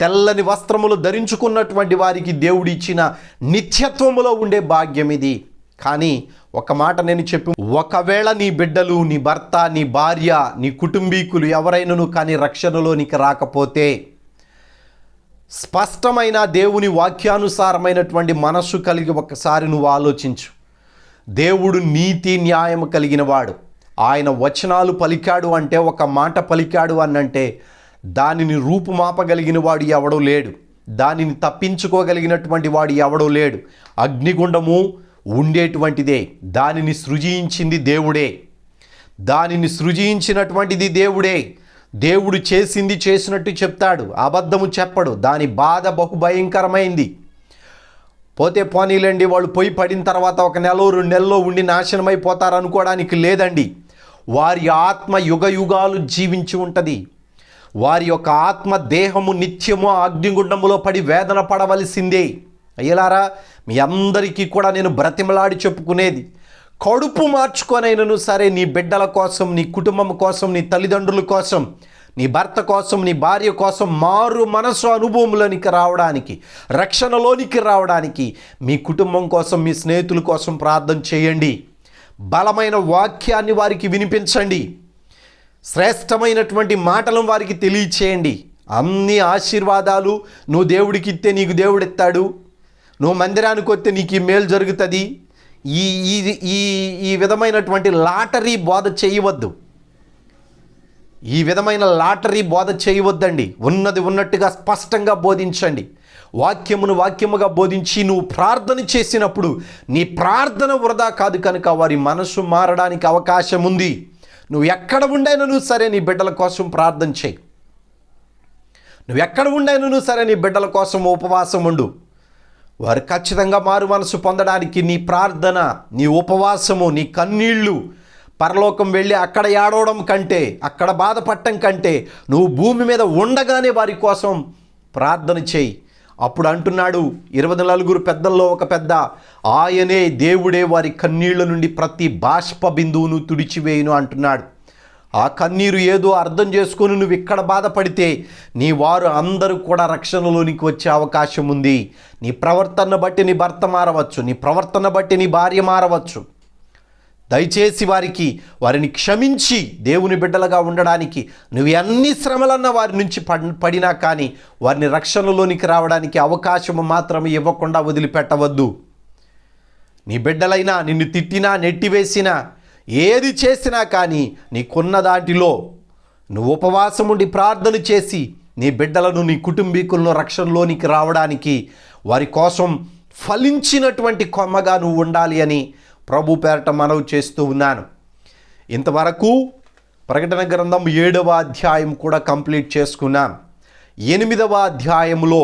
తెల్లని వస్త్రములు ధరించుకున్నటువంటి వారికి దేవుడిచ్చిన నిత్యత్వములో ఉండే భాగ్యం ఇది. కానీ ఒక మాట నేను చెప్పి, ఒకవేళ నీ బిడ్డలు, నీ భర్త, నీ భార్య, నీ కుటుంబీకులు ఎవరైనాను కానీ రక్షణలోనికి రాకపోతే, స్పష్టమైన దేవుని వాక్యానుసారమైనటువంటి మనస్సు కలిగి ఒకసారి నువ్వు ఆలోచించు. దేవుడు నీతి న్యాయం కలిగిన వాడు. ఆయన వచనాలు పలికాడు అంటే, ఒక మాట పలికాడు అనంటే దానిని రూపుమాపగలిగిన వాడు ఎవడో లేడు, దానిని తప్పించుకోగలిగినటువంటి వాడు ఎవడో లేడు. అగ్నిగుండము ఉండేటువంటిదే, దానిని సృజించింది దేవుడే, దానిని సృజించినటువంటిది దేవుడే. దేవుడు చేసింది చేసినట్టు చెప్తాడు, అబద్ధము చెప్పడు. దాని బాధ బహుభయంకరమైంది. పోతే పోనీలేండి, వాళ్ళు పోయి పడిన తర్వాత 1 నెల 2 నెలల్లో ఉండి నాశనమైపోతారు అనుకోవడానికి లేదండి. వారి ఆత్మ యుగయుగాలు జీవించి ఉంటుంది. వారి యొక్క ఆత్మ దేహము నిత్యము అగ్నిగుండములో పడి వేదన పడవలసిందే. అయ్యలారా, మీ అందరికీ కూడా నేను బ్రతిమలాడి చెప్పుకునేది, కడుపు మార్చుకొనైనను సరే నీ బిడ్డల కోసం, నీ కుటుంబం కోసం, నీ తల్లిదండ్రుల కోసం, నీ భర్త కోసం, నీ భార్య కోసం మారు మనసు అనుభవంలోనికి రావడానికి, రక్షణలోనికి రావడానికి, మీ కుటుంబం కోసం, మీ స్నేహితుల కోసం ప్రార్థన చేయండి. బలమైన వాక్యాన్ని వారికి వినిపించండి. శ్రేష్టమైనటువంటి మాటలను వారికి తెలియచేయండి. అన్ని ఆశీర్వాదాలు నువ్వు దేవుడికి ఇస్తే నీకు దేవుడు ఇస్తాడు, నువ్వు మందిరానికి వస్తే నీకు ఈ మేలు జరుగుతుంది. ఈ ఈ ఈ విధమైనటువంటి లాటరీ బోధ చేయవద్దు. ఈ విధమైన లాటరీ బోధ చేయవద్దండి. ఉన్నది ఉన్నట్టుగా స్పష్టంగా బోధించండి. వాక్యమును వాక్యముగా బోధించి నువ్వు ప్రార్థన చేసినప్పుడు నీ ప్రార్థన వృధా కాదు కనుక వారి మనసు మారడానికి అవకాశం ఉంది. నువ్వు ఎక్కడ ఉండైనను సరే నీ బిడ్డల కోసం ప్రార్థన చేయి. నువ్వు ఎక్కడ ఉండైనను సరే నీ బిడ్డల కోసం ఉపవాసం ఉండు. వారు ఖచ్చితంగా మారు మనసు పొందడానికి నీ ప్రార్థన, నీ ఉపవాసము, నీ కన్నీళ్ళు, పరలోకం వెళ్ళి అక్కడ ఏడవడం కంటే, అక్కడ బాధపడటం కంటే నువ్వు భూమి మీద ఉండగానే వారి కోసం ప్రార్థన చేయి. అప్పుడు అంటున్నాడు 24 పెద్దల్లో ఒక పెద్ద, ఆయనే దేవుడే వారి కన్నీళ్ల నుండి ప్రతి బాష్ప బిందువును తుడిచివేయును అంటున్నాడు. ఆ కన్నీరు ఏదో అర్థం చేసుకొని నువ్వు ఇక్కడ బాధపడితే నీ వారు అందరూ కూడా రక్షణలోనికి వచ్చే అవకాశం ఉంది. నీ ప్రవర్తన బట్టి నీ భర్త మారవచ్చు, నీ ప్రవర్తన బట్టి నీ భార్య మారవచ్చు. దయచేసి వారిని క్షమించి దేవుని బిడ్డలుగా ఉండడానికి నువ్వు ఎన్ని శ్రమలన్నా వారి నుంచి పడినా కానీ వారిని రక్షణలోనికి రావడానికి అవకాశం మాత్రం ఇవ్వకుండా వదిలిపెట్టవద్దు. నీ బిడ్డలైనా నిన్ను తిట్టినా, నెట్టివేసినా, ఏది చేసినా కానీ నీకున్న దాంట్లో నువ్వు ఉపవాసం ఉండి ప్రార్థన చేసి నీ బిడ్డలను, నీ కుటుంబీకులను రక్షణలోనికి రావడానికి వారి కోసం ఫలించినటువంటి కొమ్మగా నువ్వు ఉండాలి అని ప్రభు పేరట మనవి చేస్తూ ఉన్నాను. ఇంతవరకు ప్రకటన గ్రంథం 7వ అధ్యాయం కూడా కంప్లీట్ చేసుకున్నాం. 8వ అధ్యాయంలో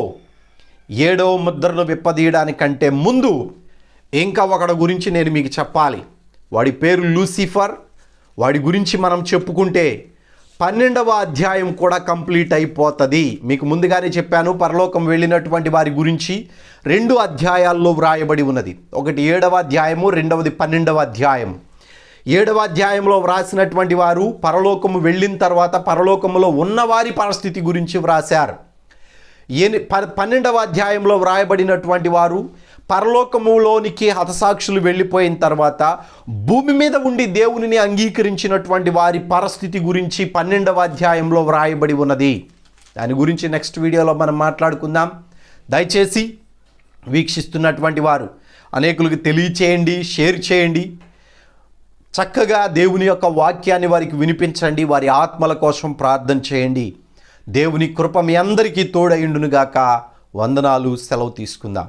7వ ముద్రను విప్పదీయడానికంటే ముందు ఇంకా ఒకడి గురించి నేను మీకు చెప్పాలి. వాడి పేరు లూసిఫర్. వాడి గురించి మనం చెప్పుకుంటే 12వ అధ్యాయం కూడా కంప్లీట్ అయిపోతుంది. మీకు ముందుగానే చెప్పాను, పరలోకం వెళ్ళినటువంటి వారి గురించి 2 అధ్యాయాల్లో వ్రాయబడి ఉన్నది. ఒకటి 7వ అధ్యాయము, రెండవది 12వ అధ్యాయం. 7వ అధ్యాయంలో వ్రాసినటువంటి వారు పరలోకము వెళ్ళిన తర్వాత పరలోకములో ఉన్నవారి పరిస్థితి గురించి వ్రాశారు. 12వ అధ్యాయంలో వ్రాయబడినటువంటి వారు పరలోకములోనికి హతసాక్షులు వెళ్ళిపోయిన తర్వాత భూమి మీద ఉండి దేవునిని అంగీకరించినటువంటి వారి పరిస్థితి గురించి 12వ అధ్యాయంలో వ్రాయబడి ఉన్నది. దాని గురించి నెక్స్ట్ వీడియోలో మనం మాట్లాడుకుందాం. దయచేసి వీక్షిస్తున్నటువంటి వారు అనేకులకు తెలియచేయండి, షేర్ చేయండి. చక్కగా దేవుని యొక్క వాక్యాన్ని వారికి వినిపించండి. వారి ఆత్మల కోసం ప్రార్థన చేయండి. దేవుని కృప మీ అందరికీ తోడైండునుగాక. వందనాలు. సెలవు తీసుకుందాం.